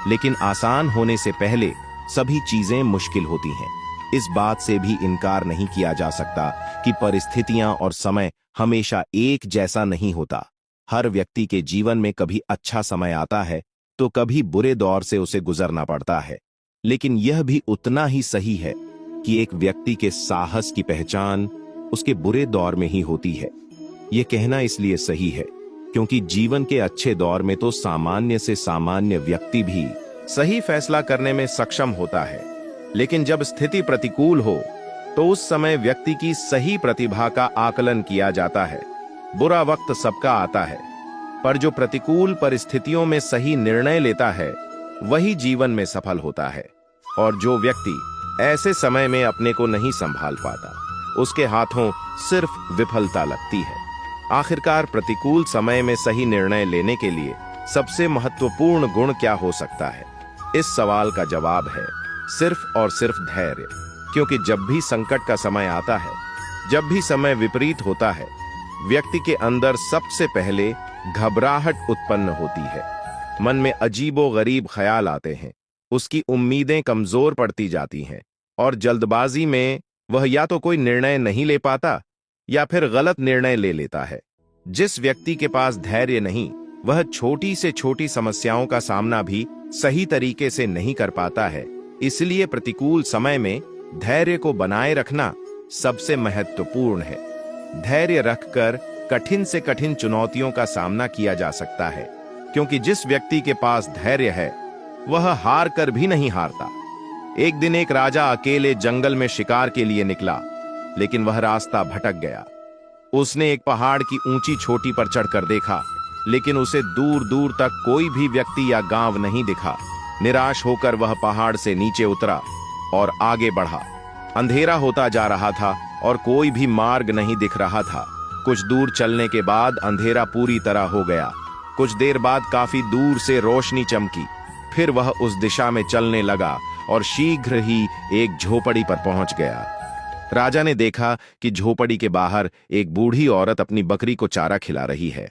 लेकिन आसान होने से पहले सभी चीजें मुश्किल होती हैं। इस बात से भी इनकार नहीं किया जा सकता कि परिस्थितियां और समय हमेशा एक जैसा नहीं होता। हर व्यक्ति के जीवन में कभी अच्छा समय आता है तो कभी बुरे दौर से उसे गुजरना पड़ता है। लेकिन यह भी उतना ही सही है कि एक व्यक्ति के साहस की पहचान उसके बुरे दौर में ही होती है। यह कहना इसलिए सही है क्योंकि जीवन के अच्छे दौर में तो सामान्य से सामान्य व्यक्ति भी सही फैसला करने में सक्षम होता है, लेकिन जब स्थिति प्रतिकूल हो तो उस समय व्यक्ति की सही प्रतिभा का आकलन किया जाता है। बुरा वक्त सबका आता है, पर जो प्रतिकूल परिस्थितियों में सही निर्णय लेता है वही जीवन में सफल होता है, और जो व्यक्ति ऐसे समय में अपने को नहीं संभाल पाता उसके हाथों सिर्फ विफलता लगती है। आखिरकार प्रतिकूल समय में सही निर्णय लेने के लिए सबसे महत्वपूर्ण गुण क्या हो सकता है? इस सवाल का जवाब है सिर्फ और सिर्फ धैर्य। क्योंकि जब भी संकट का समय आता है, जब भी समय विपरीत होता है, व्यक्ति के अंदर सबसे पहले घबराहट उत्पन्न होती है। मन में अजीबो गरीब ख्याल आते हैं, उसकी उम्मीदें कमजोर पड़ती जाती हैं और जल्दबाजी में वह या तो कोई निर्णय नहीं ले पाता या फिर गलत निर्णय ले लेता है। जिस व्यक्ति के पास धैर्य नहीं, वह छोटी से छोटी समस्याओं का सामना भी सही तरीके से नहीं कर पाता है। इसलिए प्रतिकूल समय में धैर्य को बनाए रखना सबसे महत्वपूर्ण है। धैर्य रखकर कठिन से कठिन चुनौतियों का सामना किया जा सकता है, क्योंकि जिस व्यक्ति के पास धैर्य है वह हार कर भी नहीं हारता। एक दिन एक राजा अकेले जंगल में शिकार के लिए निकला, लेकिन वह रास्ता भटक गया। उसने एक पहाड़ की ऊंची चोटी पर चढ़कर देखा, लेकिन उसे दूर दूर तक कोई भी व्यक्ति या गांव नहीं दिखा। निराश होकर वह पहाड़ से नीचे उतरा और आगे बढ़ा। अंधेरा होता जा रहा था और कोई भी मार्ग नहीं दिख रहा था। कुछ दूर चलने के बाद अंधेरा पूरी तरह हो गया। कुछ देर बाद काफी दूर से रोशनी चमकी। फिर वह उस दिशा में चलने लगा और शीघ्र ही एक झोपड़ी पर पहुंच गया। राजा ने देखा कि झोपड़ी के बाहर एक बूढ़ी औरत अपनी बकरी को चारा खिला रही है।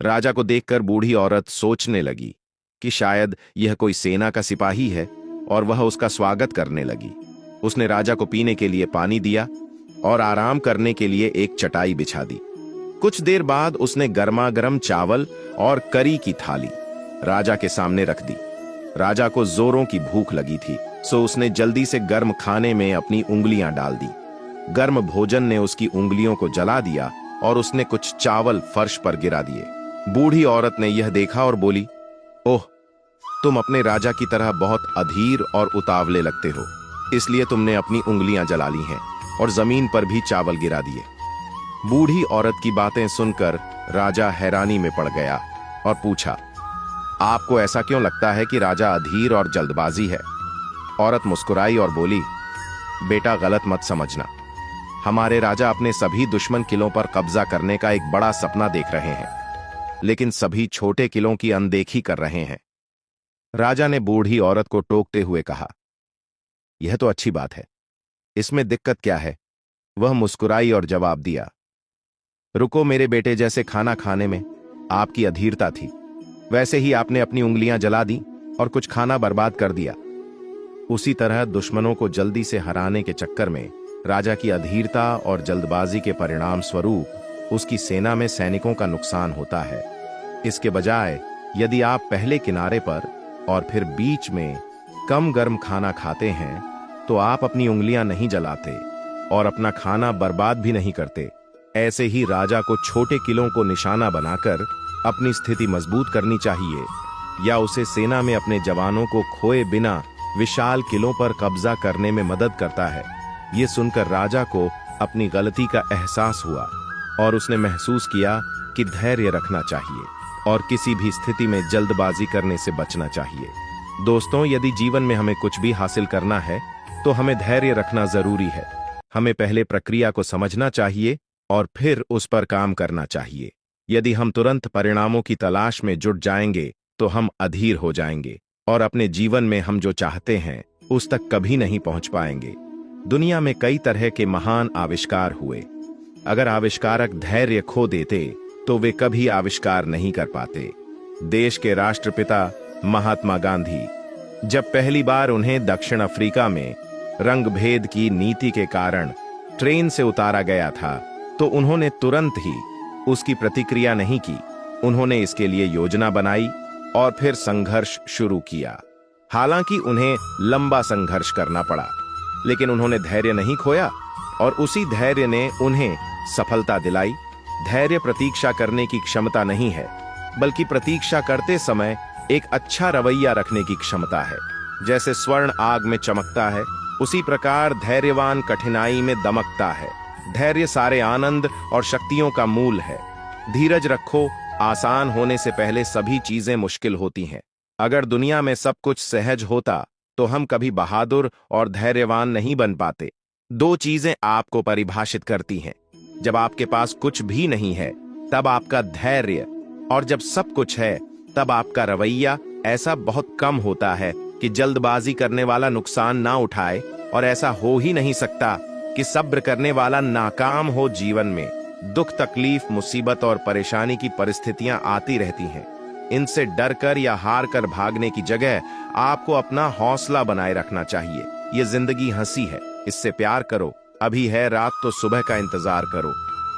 राजा को देखकर बूढ़ी औरत सोचने लगी कि शायद यह कोई सेना का सिपाही है और वह उसका स्वागत करने लगी। उसने राजा को पीने के लिए पानी दिया और आराम करने के लिए एक चटाई बिछा दी। कुछ देर बाद उसने गर्मा-गर्म चावल और करी की थाली राजा के सामने रख दी। राजा को जोरों की भूख लगी थी, सो उसने जल्दी से गर्म खाने में अपनी उंगलियां डाल दी। गर्म भोजन ने उसकी उंगलियों को जला दिया और उसने कुछ चावल फर्श पर गिरा दिए। बूढ़ी औरत ने यह देखा और बोली, ओह, तुम अपने राजा की तरह बहुत अधीर और उतावले लगते हो, इसलिए तुमने अपनी उंगलियां जला ली हैं और जमीन पर भी चावल गिरा दिए। बूढ़ी औरत की बातें सुनकर राजा हैरानी में पड़ गया और पूछा, आपको ऐसा क्यों लगता है कि राजा अधीर और जल्दबाजी है? औरत मुस्कुराई और बोली, बेटा, गलत मत समझना। हमारे राजा अपने सभी दुश्मन किलों पर कब्जा करने का एक बड़ा सपना देख रहे हैं, लेकिन सभी छोटे किलों की अनदेखी कर रहे हैं। राजा ने बूढ़ी औरत को टोकते हुए कहा, यह तो अच्छी बात है, इसमें दिक्कत क्या है? वह मुस्कुराई और जवाब दिया, रुको मेरे बेटे, जैसे खाना खाने में आपकी अधीरता थी, वैसे ही आपने अपनी उंगलियां जला दी और कुछ खाना बर्बाद कर दिया। उसी तरह दुश्मनों को जल्दी से हराने के चक्कर में राजा की अधीरता और जल्दबाजी के परिणाम स्वरूप उसकी सेना में सैनिकों का नुकसान होता है। इसके बजाय यदि आप पहले किनारे पर और फिर बीच में कम गर्म खाना खाते हैं तो आप अपनी उंगलियां नहीं जलाते और अपना खाना बर्बाद भी नहीं करते। ऐसे ही राजा को छोटे किलों को निशाना बनाकर अपनी स्थिति मजबूत करनी चाहिए, या उसे सेना में अपने जवानों को खोए बिना विशाल किलों पर कब्जा करने में मदद करता है। ये सुनकर राजा को अपनी गलती का एहसास हुआ और उसने महसूस किया कि धैर्य रखना चाहिए और किसी भी स्थिति में जल्दबाजी करने से बचना चाहिए। दोस्तों, यदि जीवन में हमें कुछ भी हासिल करना है तो हमें धैर्य रखना जरूरी है। हमें पहले प्रक्रिया को समझना चाहिए और फिर उस पर काम करना चाहिए। यदि हम तुरंत परिणामों की तलाश में जुट जाएंगे तो हम अधीर हो जाएंगे और अपने जीवन में हम जो चाहते हैं उस तक कभी नहीं पहुंच पाएंगे। दुनिया में कई तरह के महान आविष्कार हुए। अगर आविष्कारक धैर्य खो देते तो वे कभी आविष्कार नहीं कर पाते। देश के राष्ट्रपिता महात्मा गांधी, जब पहली बार उन्हें दक्षिण अफ्रीका में रंगभेद की नीति के कारण ट्रेन से उतारा गया था तो उन्होंने तुरंत ही उसकी प्रतिक्रिया नहीं की। उन्होंने इसके लिए योजना बनाई और फिर संघर्ष शुरू किया। हालांकि उन्हें लंबा संघर्ष करना पड़ा, लेकिन उन्होंने धैर्य नहीं खोया। और उसी धैर्य ने उन्हें सफलता दिलाई। धैर्य प्रतीक्षा करने की क्षमता नहीं है, बल्कि प्रतीक्षा करते समय एक अच्छा रवैया रखने की क्षमता है। जैसे स्वर्ण आग में चमकता है, उसी प्रकार धैर्यवान कठिनाई में दमकता है। धैर्य सारे आनंद और शक्तियों का मूल है। धीरज रखो, आसान होने से पहले सभी चीजें मुश्किल होती हैं। अगर दुनिया में सब कुछ सहज होता तो हम कभी बहादुर और धैर्यवान नहीं बन पाते। दो चीजें आपको परिभाषित करती हैं। जब आपके पास कुछ भी नहीं है तब आपका धैर्य, और जब सब कुछ है तब आपका रवैया ऐसा बहुत कम होता है कि जल्दबाजी करने वाला नुकसान ना उठाए, और ऐसा हो ही नहीं सकता कि सब्र करने वाला नाकाम हो। जीवन में दुख, तकलीफ, मुसीबत और परेशानी की परिस्थितियां आती रहती हैं। इनसे डरकर या हार कर भागने की जगह आपको अपना हौसला बनाए रखना चाहिए। ये जिंदगी हंसी है, इससे प्यार करो। अभी है रात तो सुबह का इंतजार करो।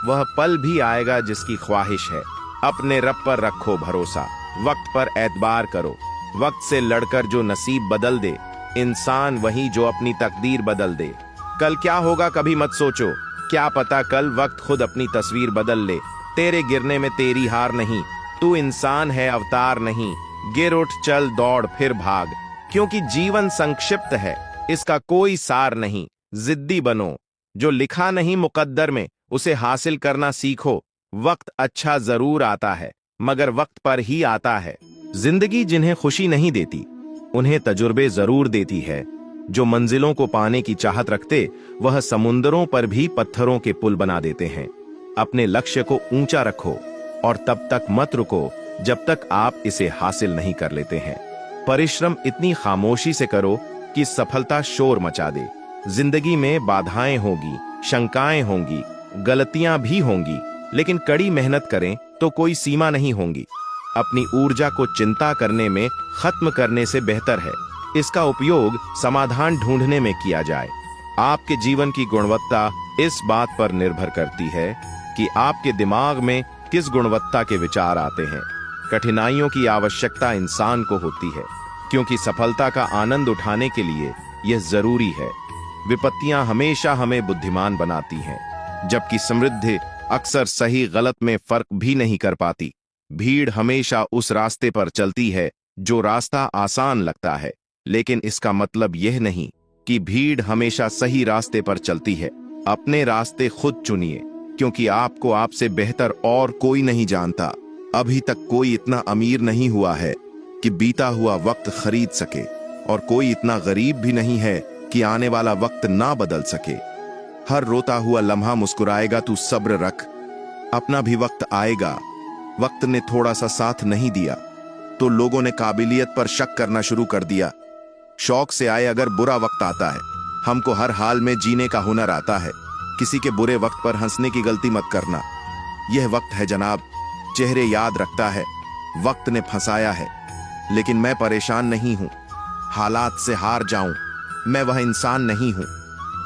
वह पल भी आएगा जिसकी ख्वाहिश है। अपने रब पर रखो भरोसा, वक्त पर एतबार करो। वक्त से लड़कर जो नसीब बदल दे, इंसान वही जो अपनी तकदीर बदल दे। कल क्या होगा कभी मत सोचो, क्या पता कल वक्त खुद अपनी तस्वीर बदल ले। तेरे गिरने में तेरी हार नहीं, तू इंसान है अवतार नहीं। गिर उठ चल दौड़ फिर भाग, क्योंकि जीवन संक्षिप्त है, इसका कोई सार नहीं। जिद्दी बनो, जो लिखा नहीं मुकद्दर में उसे हासिल करना सीखो। वक्त अच्छा जरूर आता है, मगर वक्त पर ही आता है। जिंदगी जिन्हें खुशी नहीं देती उन्हें तजुर्बे जरूर देती है। जो मंजिलों को पाने की चाहत रखते वह समुंदरों पर भी पत्थरों के पुल बना देते हैं। अपने लक्ष्य को ऊंचा रखो और तब तक मत रुको जब तक आप इसे हासिल नहीं कर लेते हैं। परिश्रम इतनी खामोशी से करो कि सफलता शोर मचा दे। जिंदगी में बाधाएं होंगी, शंकाएं होंगी, गलतियां भी होंगी, लेकिन कड़ी मेहनत करें तो कोई सीमा नहीं होंगी। अपनी ऊर्जा को चिंता करने में खत्म करने से बेहतर है इसका उपयोग समाधान ढूंढने में किया जाए। आपके जीवन की गुणवत्ता इस बात पर निर्भर करती है कि आपके दिमाग में किस गुणवत्ता के विचार आते हैं। कठिनाइयों की आवश्यकता इंसान को होती है, क्योंकि सफलता का आनंद उठाने के लिए यह जरूरी है। विपत्तियां हमेशा हमें बुद्धिमान बनाती हैं, जबकि समृद्धि अक्सर सही गलत में फर्क भी नहीं कर पाती। भीड़ हमेशा उस रास्ते पर चलती है जो रास्ता आसान लगता है, लेकिन इसका मतलब यह नहीं कि भीड़ हमेशा सही रास्ते पर चलती है। अपने रास्ते खुद चुनिए, क्योंकि आपको आपसे बेहतर और कोई नहीं जानता। अभी तक कोई इतना अमीर नहीं हुआ है कि बीता हुआ वक्त खरीद सके, और कोई इतना गरीब भी नहीं है कि आने वाला वक्त ना बदल सके। हर रोता हुआ लम्हा मुस्कुराएगा, तू सब्र रख, अपना भी वक्त आएगा। वक्त ने थोड़ा सा साथ नहीं दिया तो लोगों ने काबिलियत पर शक करना शुरू कर दिया। शौक से आए अगर बुरा वक्त आता है। हमको हर हाल में जीने का हुनर आता है। किसी के बुरे वक्त पर हंसने की गलती मत करना। यह वक्त है जनाब, चेहरे याद रखता है। वक्त ने फंसाया है, लेकिन मैं परेशान नहीं हूं। हालात से हार जाऊं, मैं वह इंसान नहीं हूं।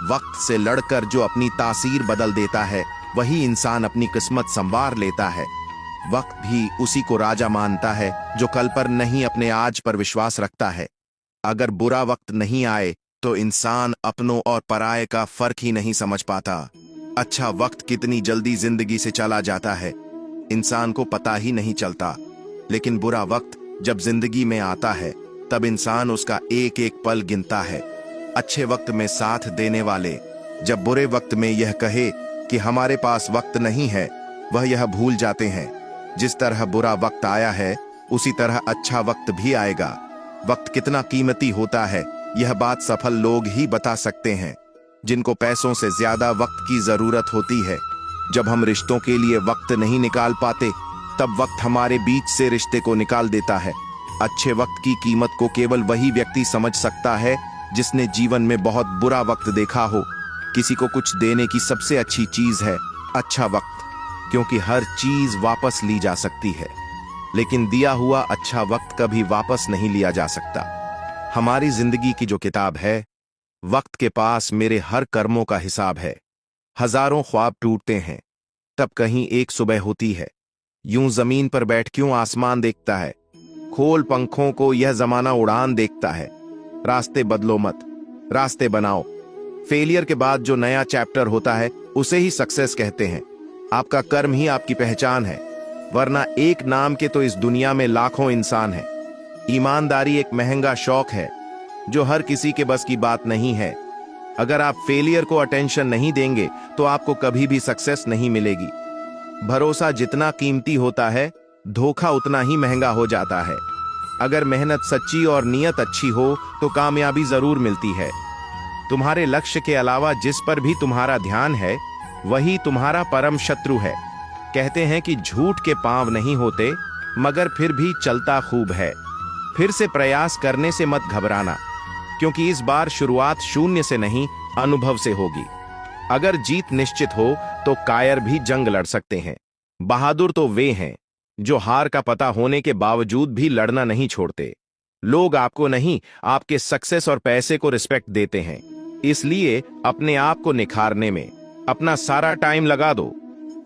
वक्त से लड़कर जो अपनी तासीर बदल देता है, वही इंसान अपनी किस्मत संवार लेता है। वक्त भी उसी को राजा मानता है जो कल पर नहीं, अपने आज पर विश्वास रखता है। अगर बुरा वक्त नहीं आए तो इंसान अपनों और पराये का फर्क ही नहीं समझ पाता। अच्छा वक्त कितनी जल्दी जिंदगी से चला जाता है, इंसान को पता ही नहीं चलता। लेकिन बुरा वक्त जब जिंदगी में आता है, तब इंसान उसका एक एक पल गिनता है। अच्छे वक्त में साथ देने वाले जब बुरे वक्त में यह कहे कि हमारे पास वक्त नहीं है, वह यह भूल जाते हैं जिस तरह बुरा वक्त आया है उसी तरह अच्छा वक्त भी आएगा। वक्त कितना कीमती होता है, यह बात सफल लोग ही बता सकते हैं, जिनको पैसों से ज्यादा वक्त की जरूरत होती है। जब हम रिश्तों के लिए वक्त नहीं निकाल पाते, तब वक्त हमारे बीच से रिश्ते को निकाल देता है। अच्छे वक्त की कीमत को केवल वही व्यक्ति समझ सकता है जिसने जीवन में बहुत बुरा वक्त देखा हो। किसी को कुछ देने की सबसे अच्छी चीज है अच्छा वक्त, क्योंकि हर चीज वापस ली जा सकती है, लेकिन दिया हुआ अच्छा वक्त कभी वापस नहीं लिया जा सकता। हमारी जिंदगी की जो किताब है, वक्त के पास मेरे हर कर्मों का हिसाब है। हजारों ख्वाब टूटते हैं, तब कहीं एक सुबह होती है। यूं जमीन पर बैठ क्यों आसमान देखता है, खोल पंखों को यह जमाना उड़ान देखता है। रास्ते बदलो मत, रास्ते बनाओ। फेलियर के बाद जो नया चैप्टर होता है उसे ही सक्सेस कहते हैं। आपका कर्म ही आपकी पहचान है, वरना एक नाम के तो इस दुनिया में लाखों इंसान हैं। ईमानदारी एक महंगा शौक है जो हर किसी के बस की बात नहीं है। अगर आप फेलियर को अटेंशन नहीं देंगे तो आपको कभी भी सक्सेस नहीं मिलेगी। भरोसा जितना कीमती होता है, धोखा उतना ही महंगा हो जाता है। अगर मेहनत सच्ची और नियत अच्छी हो तो कामयाबी जरूर मिलती है। तुम्हारे लक्ष्य के अलावा जिस पर भी तुम्हारा ध्यान है वही तुम्हारा परम शत्रु है। कहते हैं कि झूठ के पांव नहीं होते, मगर फिर भी चलता खूब है। फिर से प्रयास करने से मत घबराना, क्योंकि इस बार शुरुआत शून्य से नहीं, अनुभव से होगी। अगर जीत निश्चित हो तो कायर भी जंग लड़ सकते हैं। बहादुर तो वे हैं जो हार का पता होने के बावजूद भी लड़ना नहीं छोड़ते। लोग आपको नहीं, आपके सक्सेस और पैसे को रिस्पेक्ट देते हैं। इसलिए अपने आप को निखारने में अपना सारा टाइम लगा दो।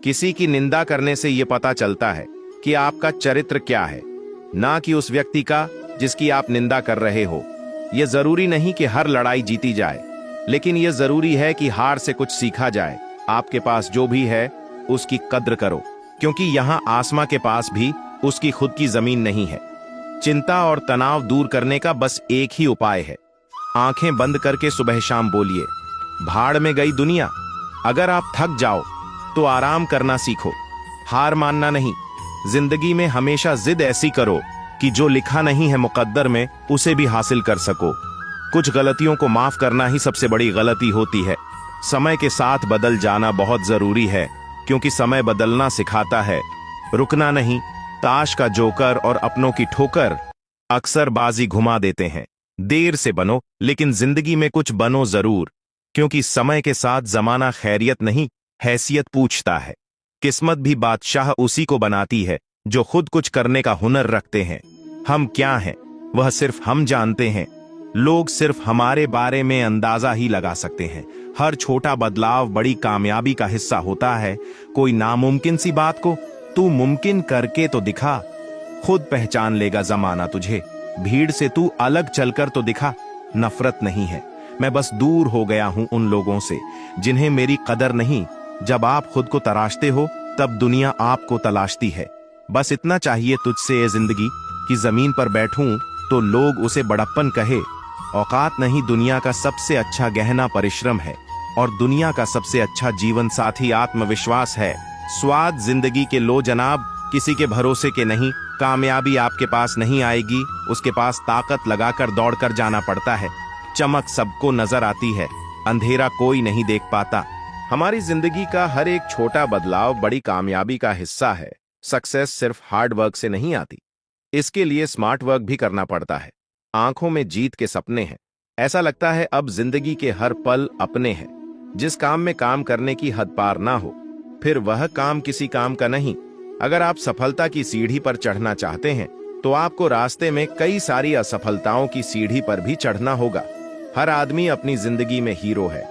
किसी की निंदा करने से यह पता चलता है कि आपका चरित्र क्या है, ना कि उस व्यक्ति का जिसकी आप निंदा कर रहे हो। यह जरूरी नहीं कि हर लड़ाई जीती जाए, लेकिन यह जरूरी है कि हार से कुछ सीखा जाए। आपके पास जो भी है उसकी कद्र करो, क्योंकि यहां आसमां के पास भी उसकी खुद की जमीन नहीं है। चिंता और तनाव दूर करने का बस एक ही उपाय है। आंखें बंद करके सुबह शाम बोलिए, भाड़ में गई दुनिया। अगर आप थक जाओ तो आराम करना सीखो, हार मानना नहीं। जिंदगी में हमेशा जिद ऐसी करो कि जो लिखा नहीं है मुकद्दर में उसे भी हासिल कर सको। कुछ गलतियों को माफ करना ही सबसे बड़ी गलती होती है। समय के साथ बदल जाना बहुत जरूरी है, क्योंकि समय बदलना सिखाता है, रुकना नहीं। ताश का जोकर और अपनों की ठोकर अक्सर बाजी घुमा देते हैं। देर से बनो, लेकिन जिंदगी में कुछ बनो जरूर, क्योंकि समय के साथ जमाना खैरियत नहीं, हैसियत पूछता है। किस्मत भी बादशाह उसी को बनाती है जो खुद कुछ करने का हुनर रखते हैं। हम क्या हैं वह सिर्फ हम जानते हैं। लोग सिर्फ हमारे बारे में अंदाजा ही लगा सकते हैं। हर छोटा बदलाव बड़ी कामयाबी का हिस्सा होता है। कोई नामुमकिन सी बात को तू मुमकिन करके तो दिखा, खुद पहचान लेगा जमाना तुझे। भीड़ से तू अलग चलकर तो दिखा। नफरत नहीं है, मैं बस दूर हो गया हूं उन लोगों से जिन्हें मेरी कदर नहीं। जब आप खुद को तराशते हो तब दुनिया आपको तलाशती है। बस इतना चाहिए तुझसे ये जिंदगी कि जमीन पर बैठूं तो लोग उसे बड़प्पन कहे। औकात नहीं, दुनिया का सबसे अच्छा गहना परिश्रम है, और दुनिया का सबसे अच्छा जीवन साथी आत्मविश्वास है। स्वाद जिंदगी के लो जनाब, किसी के भरोसे के नहीं। कामयाबी आपके पास नहीं आएगी, उसके पास ताकत लगाकर दौड़कर जाना पड़ता है। चमक सबको नजर आती है, अंधेरा कोई नहीं देख पाता। हमारी जिंदगी का हर एक छोटा बदलाव बड़ी कामयाबी का हिस्सा है। सक्सेस सिर्फ हार्ड वर्क से नहीं आती, इसके लिए स्मार्ट वर्क भी करना पड़ता है। आंखों में जीत के सपने हैं। ऐसा लगता है अब जिंदगी के हर पल अपने हैं। जिस काम में काम करने की हद पार ना हो, फिर वह काम किसी काम का नहीं। अगर आप सफलता की सीढ़ी पर चढ़ना चाहते हैं तो आपको रास्ते में कई सारी असफलताओं की सीढ़ी पर भी चढ़ना होगा। हर आदमी अपनी जिंदगी में हीरो है,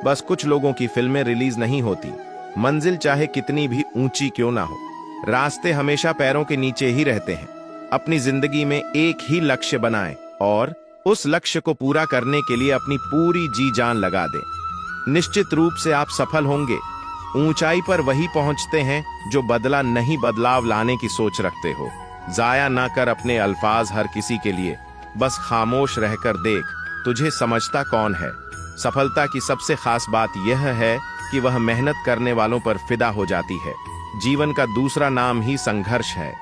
बस कुछ लोगों की फिल्में रिलीज नहीं होती। मंजिल चाहे कितनी भी ऊंची क्यों ना हो, रास्ते हमेशा पैरों के नीचे ही रहते हैं। अपनी जिंदगी में एक ही लक्ष्य बनाएं और उस लक्ष्य को पूरा करने के लिए अपनी पूरी जी जान लगा दें। निश्चित रूप से आप सफल होंगे। ऊंचाई पर वही पहुंचते हैं जो बदला नहीं, बदलाव लाने की सोच रखते हो। जाया ना कर अपने अल्फाज हर किसी के लिए, बस खामोश रहकर देख तुझे समझता कौन है। सफलता की सबसे खास बात यह है कि वह मेहनत करने वालों पर फिदा हो जाती है। जीवन का दूसरा नाम ही संघर्ष है।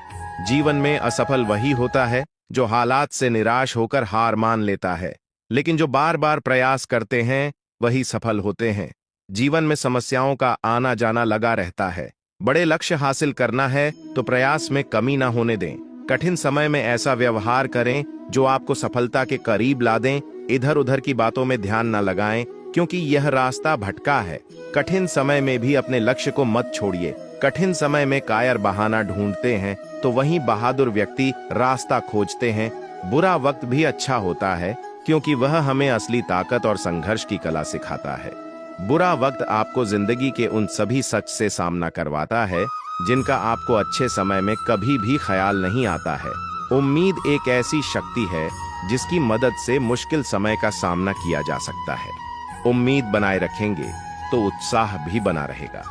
जीवन में असफल वही होता है जो हालात से निराश होकर हार मान लेता है, लेकिन जो बार बार प्रयास करते हैं वही सफल होते हैं। जीवन में समस्याओं का आना जाना लगा रहता है। बड़े लक्ष्य हासिल करना है तो प्रयास में कमी ना होने दें। कठिन समय में ऐसा व्यवहार करें जो आपको सफलता के करीब ला दें। इधर उधर की बातों में ध्यान न लगाएं, क्योंकि यह रास्ता भटका है। कठिन समय में भी अपने लक्ष्य को मत छोड़िए। कठिन समय में कायर बहाना ढूंढते हैं तो वहीं बहादुर व्यक्ति रास्ता खोजते हैं। बुरा वक्त भी अच्छा होता है, क्योंकि वह हमें असली ताकत और संघर्ष की कला सिखाता है। बुरा वक्त आपको जिंदगी के उन सभी सच से सामना करवाता है जिनका आपको अच्छे समय में कभी भी ख्याल नहीं आता है। उम्मीद एक ऐसी शक्ति है जिसकी मदद से मुश्किल समय का सामना किया जा सकता है। उम्मीद बनाए रखेंगे तो उत्साह भी बना रहेगा।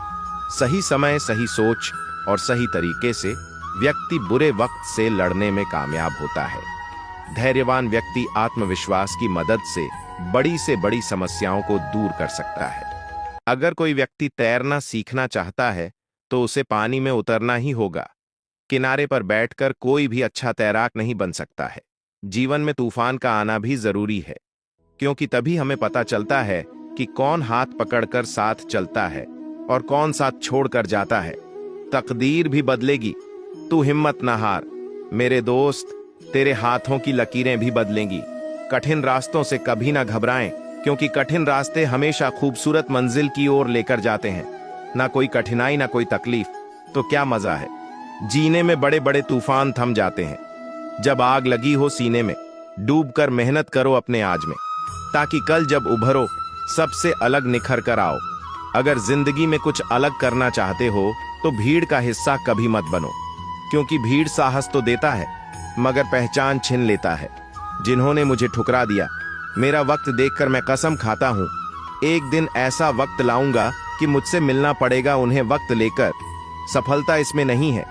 सही समय, सही सोच और सही तरीके से व्यक्ति बुरे वक्त से लड़ने में कामयाब होता है। धैर्यवान व्यक्ति आत्मविश्वास की मदद से बड़ी समस्याओं को दूर कर सकता है। अगर कोई व्यक्ति तैरना सीखना चाहता है तो उसे पानी में उतरना ही होगा। किनारे पर बैठकर कोई भी अच्छा तैराक नहीं बन सकता है। जीवन में तूफान का आना भी जरूरी है, क्योंकि तभी हमें पता चलता है कि कौन हाथ पकड़कर साथ चलता है और कौन साथ छोड़कर जाता है। तकदीर भी बदलेगी, तू हिम्मत ना हार मेरे दोस्त, तेरे हाथों की लकीरें भी बदलेंगी। कठिन रास्तों से कभी ना घबराएं, क्योंकि कठिन रास्ते हमेशा खूबसूरत मंजिल की ओर लेकर जाते हैं। ना कोई कठिनाई, ना कोई तकलीफ, तो क्या मजा है जीने में। बड़े बड़े तूफान थम जाते हैं जब आग लगी हो सीने में। डूबकर मेहनत करो अपने आज में, ताकि कल जब उभरो सबसे अलग निखर कर आओ। अगर जिंदगी में कुछ अलग करना चाहते हो तो भीड़ का हिस्सा कभी मत बनो, क्योंकि भीड़ साहस तो देता है मगर पहचान छीन लेता है। जिन्होंने मुझे ठुकरा दिया, मेरा वक्त देखकर मैं कसम खाता हूं, एक दिन ऐसा वक्त लाऊंगा कि मुझसे मिलना पड़ेगा उन्हें वक्त लेकर। सफलता इसमें नहीं है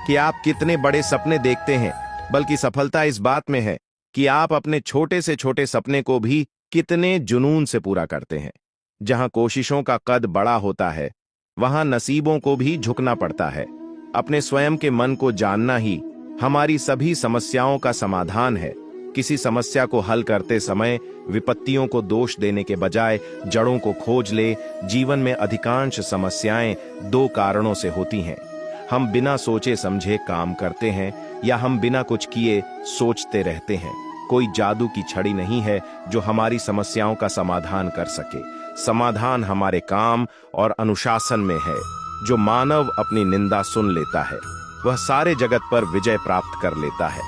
कि आप कितने बड़े सपने देखते हैं, बल्कि सफलता इस बात में है कि आप अपने छोटे से छोटे सपने को भी कितने जुनून से पूरा करते हैं। जहां कोशिशों का कद बड़ा होता है, वहां नसीबों को भी झुकना पड़ता है। अपने स्वयं के मन को जानना ही हमारी सभी समस्याओं का समाधान है। किसी समस्या को हल करते समय विपत्तियों को दोष देने के बजाय जड़ों को खोज ले। जीवन में अधिकांश समस्याएं दो कारणों से होती हैं। हम बिना सोचे समझे काम करते हैं या हम बिना कुछ किए सोचते रहते हैं। कोई जादू की छड़ी नहीं है जो हमारी समस्याओं का समाधान कर सके। समाधान हमारे काम और अनुशासन में है। जो मानव अपनी निंदा सुन लेता है, वह सारे जगत पर विजय प्राप्त कर लेता है।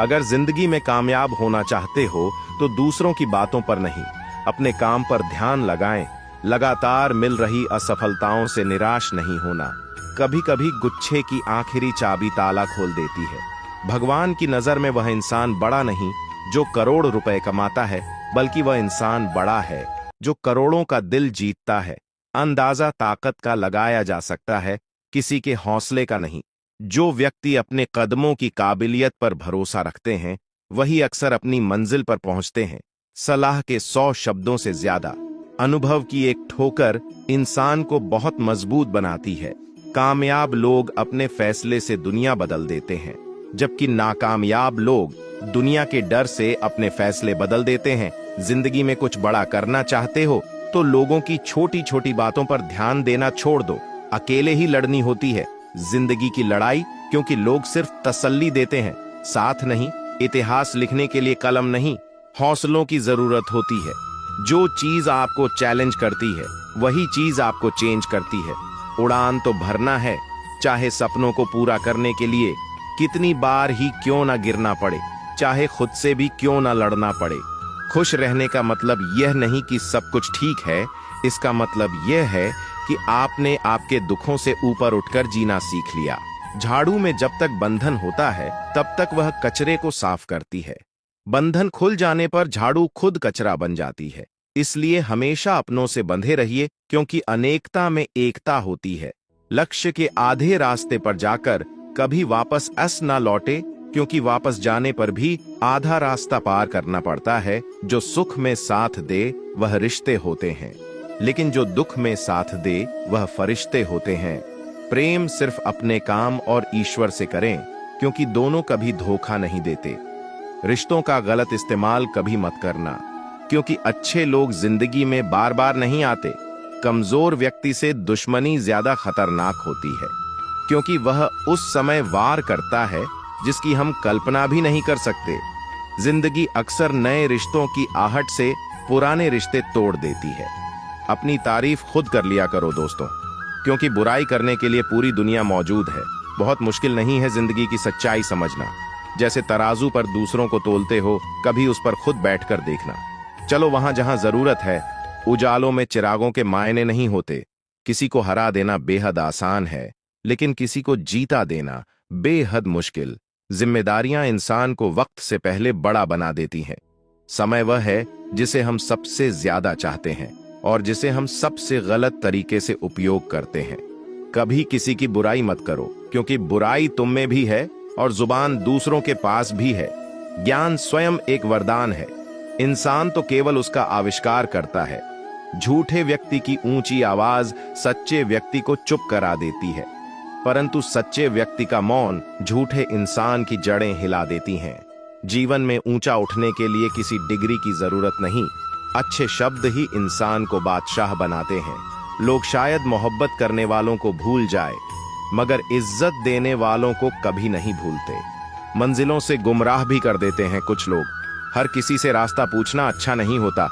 अगर जिंदगी में कामयाब होना चाहते हो तो दूसरों की बातों पर नहीं, अपने काम पर ध्यान लगाएं। लगातार मिल रही असफलताओं से निराश नहीं होना। कभी कभी गुच्छे की आखिरी चाबी ताला खोल देती है। भगवान की नजर में वह इंसान बड़ा नहीं जो करोड़ रुपए कमाता है, बल्कि वह इंसान बड़ा है जो करोड़ों का दिल जीतता है। अंदाजा ताकत का लगाया जा सकता है, किसी के हौसले का नहीं। जो व्यक्ति अपने कदमों की काबिलियत पर भरोसा रखते हैं, वही अक्सर अपनी मंजिल पर पहुंचते हैं। सलाह के 100 शब्दों से ज्यादा अनुभव की एक ठोकर इंसान को बहुत मजबूत बनाती है। कामयाब लोग अपने फैसले से दुनिया बदल देते हैं, जबकि नाकामयाब लोग दुनिया के डर से अपने फैसले बदल देते हैं। जिंदगी में कुछ बड़ा करना चाहते हो तो लोगों की छोटी छोटी बातों पर ध्यान देना छोड़ दो। अकेले ही लड़नी होती है जिंदगी की लड़ाई, क्योंकि लोग सिर्फ तसल्ली देते हैं, साथ नहीं। इतिहास लिखने के लिए कलम नहीं, हौसलों की जरूरत होती है। जो चीज आपको चैलेंज करती है, वही चीज आपको चेंज करती है। उड़ान तो भरना है, चाहे सपनों को पूरा करने के लिए कितनी बार ही क्यों ना गिरना पड़े, चाहे खुद से भी क्यों ना लड़ना पड़े। खुश रहने का मतलब यह नहीं कि सब कुछ ठीक है, इसका मतलब यह है कि आपने आपके दुखों से ऊपर उठकर जीना सीख लिया। झाड़ू में जब तक बंधन होता है, तब तक वह कचरे को साफ करती है। बंधन खुल जाने पर झाड़ू खुद कचरा बन जाती है। इसलिए हमेशा अपनों से बंधे रहिए, क्योंकि अनेकता में एकता होती है। लक्ष्य के आधे रास्ते पर जाकर कभी वापस न लौटे, क्योंकि वापस जाने पर भी आधा रास्ता पार करना पड़ता है। जो सुख में साथ दे वह रिश्ते होते हैं, लेकिन जो दुख में साथ दे वह फरिश्ते होते हैं। प्रेम सिर्फ अपने काम और ईश्वर से करें, क्योंकि दोनों कभी धोखा नहीं देते। रिश्तों का गलत इस्तेमाल कभी मत करना, क्योंकि अच्छे लोग जिंदगी में बार बार नहीं आते। कमजोर व्यक्ति से दुश्मनी ज्यादा खतरनाक होती है, क्योंकि वह उस समय वार करता है जिसकी हम कल्पना भी नहीं कर सकते। जिंदगी अक्सर नए रिश्तों की आहट से पुराने रिश्ते तोड़ देती है। अपनी तारीफ खुद कर लिया करो दोस्तों, क्योंकि बुराई करने के लिए पूरी दुनिया मौजूद है। बहुत मुश्किल नहीं है जिंदगी की सच्चाई समझना। जैसे तराजू पर दूसरों को तोलते हो, कभी उस पर खुद बैठकर देखना। चलो वहां जहां जरूरत है। उजालों में चिरागों के मायने नहीं होते। किसी को हरा देना बेहद आसान है, लेकिन किसी को जीता देना बेहद मुश्किल। जिम्मेदारियां इंसान को वक्त से पहले बड़ा बना देती हैं। समय वह है जिसे हम सबसे ज्यादा चाहते हैं, और जिसे हम सबसे गलत तरीके से उपयोग करते हैं। कभी किसी की बुराई मत करो, क्योंकि बुराई तुम में भी है और जुबान दूसरों के पास भी है। ज्ञान स्वयं एक वरदान है, इंसान तो केवल उसका आविष्कार करता है। झूठे व्यक्ति की ऊंची आवाज सच्चे व्यक्ति को चुप करा देती है, परंतु सच्चे व्यक्ति का मौन झूठे इंसान की जड़ें हिला देती हैं। जीवन में ऊंचा उठने के लिए किसी डिग्री की जरूरत नहीं, अच्छे शब्द ही इंसान को बादशाह बनाते हैं। लोग शायद मोहब्बत करने वालों को भूल जाए, मगर इज्जत देने वालों को कभी नहीं भूलते। मंजिलों से गुमराह भी कर देते हैं कुछ लोग। हर किसी से रास्ता पूछना अच्छा नहीं होता।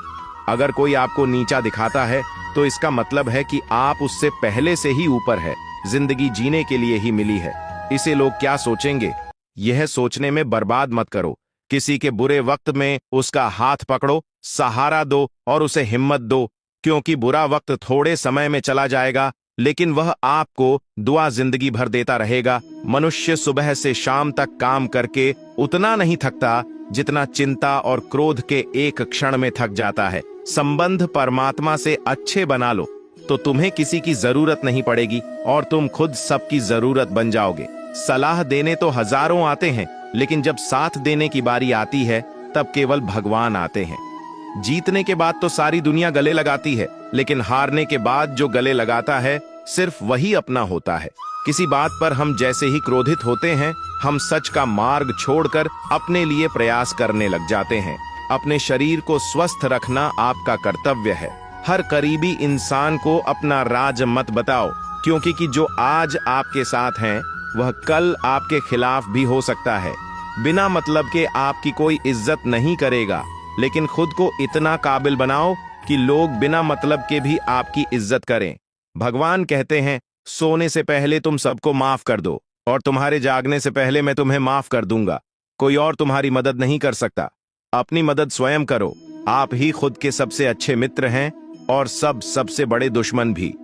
अगर कोई आपको नीचा दिखाता है तो इसका मतलब है कि आप उससे पहले से ही ऊपर है। जिंदगी जीने के लिए ही मिली है, इसे लोग क्या सोचेंगे यह सोचने में बर्बाद मत करो। किसी के बुरे वक्त में उसका हाथ पकड़ो, सहारा दो और उसे हिम्मत दो, क्योंकि बुरा वक्त थोड़े समय में चला जाएगा, लेकिन वह आपको दुआ जिंदगी भर देता रहेगा। मनुष्य सुबह से शाम तक काम करके उतना नहीं थकता जितना चिंता और क्रोध के एक क्षण में थक जाता है। संबंध परमात्मा से अच्छे बना लो तो तुम्हें किसी की जरूरत नहीं पड़ेगी और तुम खुद सबकी जरूरत बन जाओगे। सलाह देने तो हजारों आते हैं, लेकिन जब साथ देने की बारी आती है तब केवल भगवान आते हैं। जीतने के बाद तो सारी दुनिया गले लगाती है, लेकिन हारने के बाद जो गले लगाता है सिर्फ वही अपना होता है। किसी बात पर हम जैसे ही क्रोधित होते हैं, हम सच का मार्ग छोड़कर अपने लिए प्रयास करने लग जाते हैं। अपने शरीर को स्वस्थ रखना आपका कर्तव्य है। हर करीबी इंसान को अपना राज मत बताओ, क्योंकि कि जो आज आपके साथ हैं वह कल आपके खिलाफ भी हो सकता है। बिना मतलब के आपकी कोई इज्जत नहीं करेगा, लेकिन खुद को इतना काबिल बनाओ कि लोग बिना मतलब के भी आपकी इज्जत करें। भगवान कहते हैं, सोने से पहले तुम सबको माफ कर दो और तुम्हारे जागने से पहले मैं तुम्हें माफ कर दूंगा। कोई और तुम्हारी मदद नहीं कर सकता, अपनी मदद स्वयं करो। आप ही खुद के सबसे अच्छे मित्र हैं और सबसे बड़े दुश्मन भी।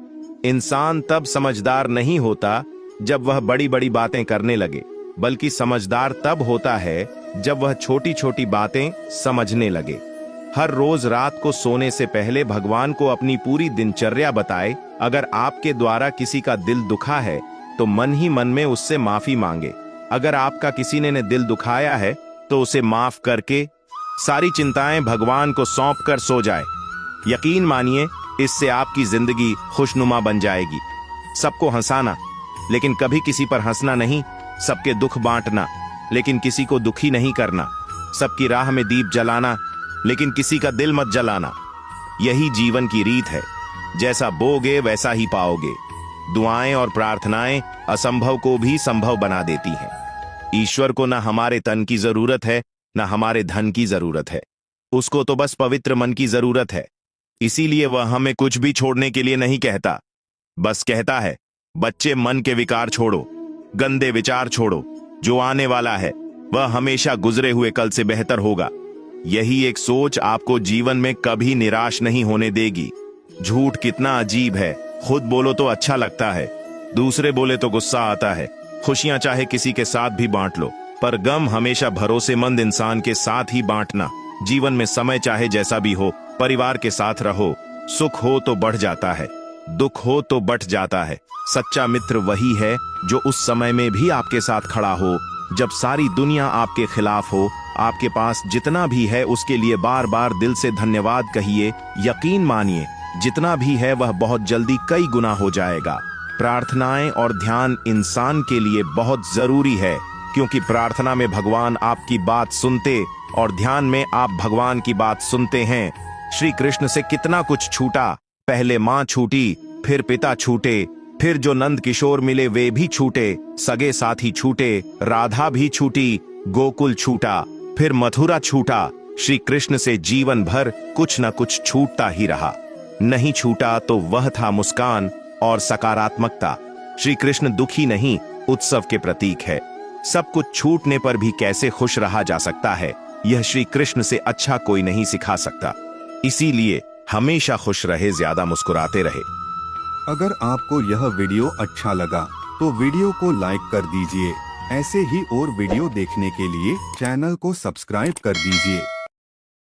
इंसान तब समझदार नहीं होता जब वह बड़ी बड़ी बातें करने लगे, बल्कि समझदार तब होता है जब वह छोटी छोटी बातें समझने लगे। हर रोज रात को सोने से पहले भगवान को अपनी पूरी दिनचर्या बताए। अगर आपके द्वारा किसी का दिल दुखा है तो मन ही मन में उससे माफी मांगे। अगर आपका किसी ने दिल दुखाया है तो उसे माफ करके सारी चिंताएं भगवान को सौंप कर सो जाए। यकीन मानिए, इससे आपकी जिंदगी खुशनुमा बन जाएगी। सबको हंसाना, लेकिन कभी किसी पर हंसना नहीं। सबके दुख बांटना, लेकिन किसी को दुखी नहीं करना। सबकी राह में दीप जलाना, लेकिन किसी का दिल मत जलाना। यही जीवन की रीत है। जैसा बोगे वैसा ही पाओगे। दुआएं और प्रार्थनाएं असंभव को भी संभव बना देती हैं। ईश्वर को न हमारे तन की जरूरत है, न हमारे धन की जरूरत है। उसको तो बस पवित्र मन की जरूरत है। इसीलिए वह हमें कुछ भी छोड़ने के लिए नहीं कहता, बस कहता है, बच्चे मन के विकार छोड़ो, गंदे विचार छोड़ो। जो आने वाला है वह हमेशा गुजरे हुए कल से बेहतर होगा। यही एक सोच आपको जीवन में कभी निराश नहीं होने देगी। झूठ कितना अजीब है। खुद बोलो तो अच्छा लगता है, दूसरे बोले तो गुस्सा आता है। खुशियां चाहे किसी के साथ भी बांट लो, पर गम हमेशा भरोसेमंद इंसान के साथ ही बांटना। जीवन में समय चाहे जैसा भी हो, परिवार के साथ रहो। सुख हो तो बढ़ जाता है, दुख हो तो बट जाता है। सच्चा मित्र वही है जो उस समय में भी आपके साथ खड़ा हो जब सारी दुनिया आपके खिलाफ हो। आपके पास जितना भी है उसके लिए बार बार दिल से धन्यवाद कहिए। यकीन मानिए, जितना भी है वह बहुत जल्दी कई गुना हो जाएगा। प्रार्थनाएं और ध्यान इंसान के लिए बहुत जरूरी है, क्योंकि प्रार्थना में भगवान आपकी बात सुनते और ध्यान में आप भगवान की बात सुनते हैं। श्री कृष्ण से कितना कुछ छूटा। पहले मां छूटी, फिर पिता छूटे, फिर जो नंद किशोर मिले वे भी छूटे, सगे साथी छूटे, राधा भी छूटी, गोकुल छूटा, फिर मथुरा छूटा। श्री कृष्ण से जीवन भर कुछ न कुछ छूटता ही रहा। नहीं छूटा तो वह था मुस्कान और सकारात्मकता। श्री कृष्ण दुखी नहीं, उत्सव के प्रतीक है। सब कुछ छूटने पर भी कैसे खुश रहा जा सकता है, यह श्री कृष्ण से अच्छा कोई नहीं सिखा सकता। इसीलिए हमेशा खुश रहे, ज्यादा मुस्कुराते रहे। अगर आपको यह वीडियो अच्छा लगा तो वीडियो को लाइक कर दीजिए। ऐसे ही और वीडियो देखने के लिए चैनल को सब्सक्राइब कर दीजिए।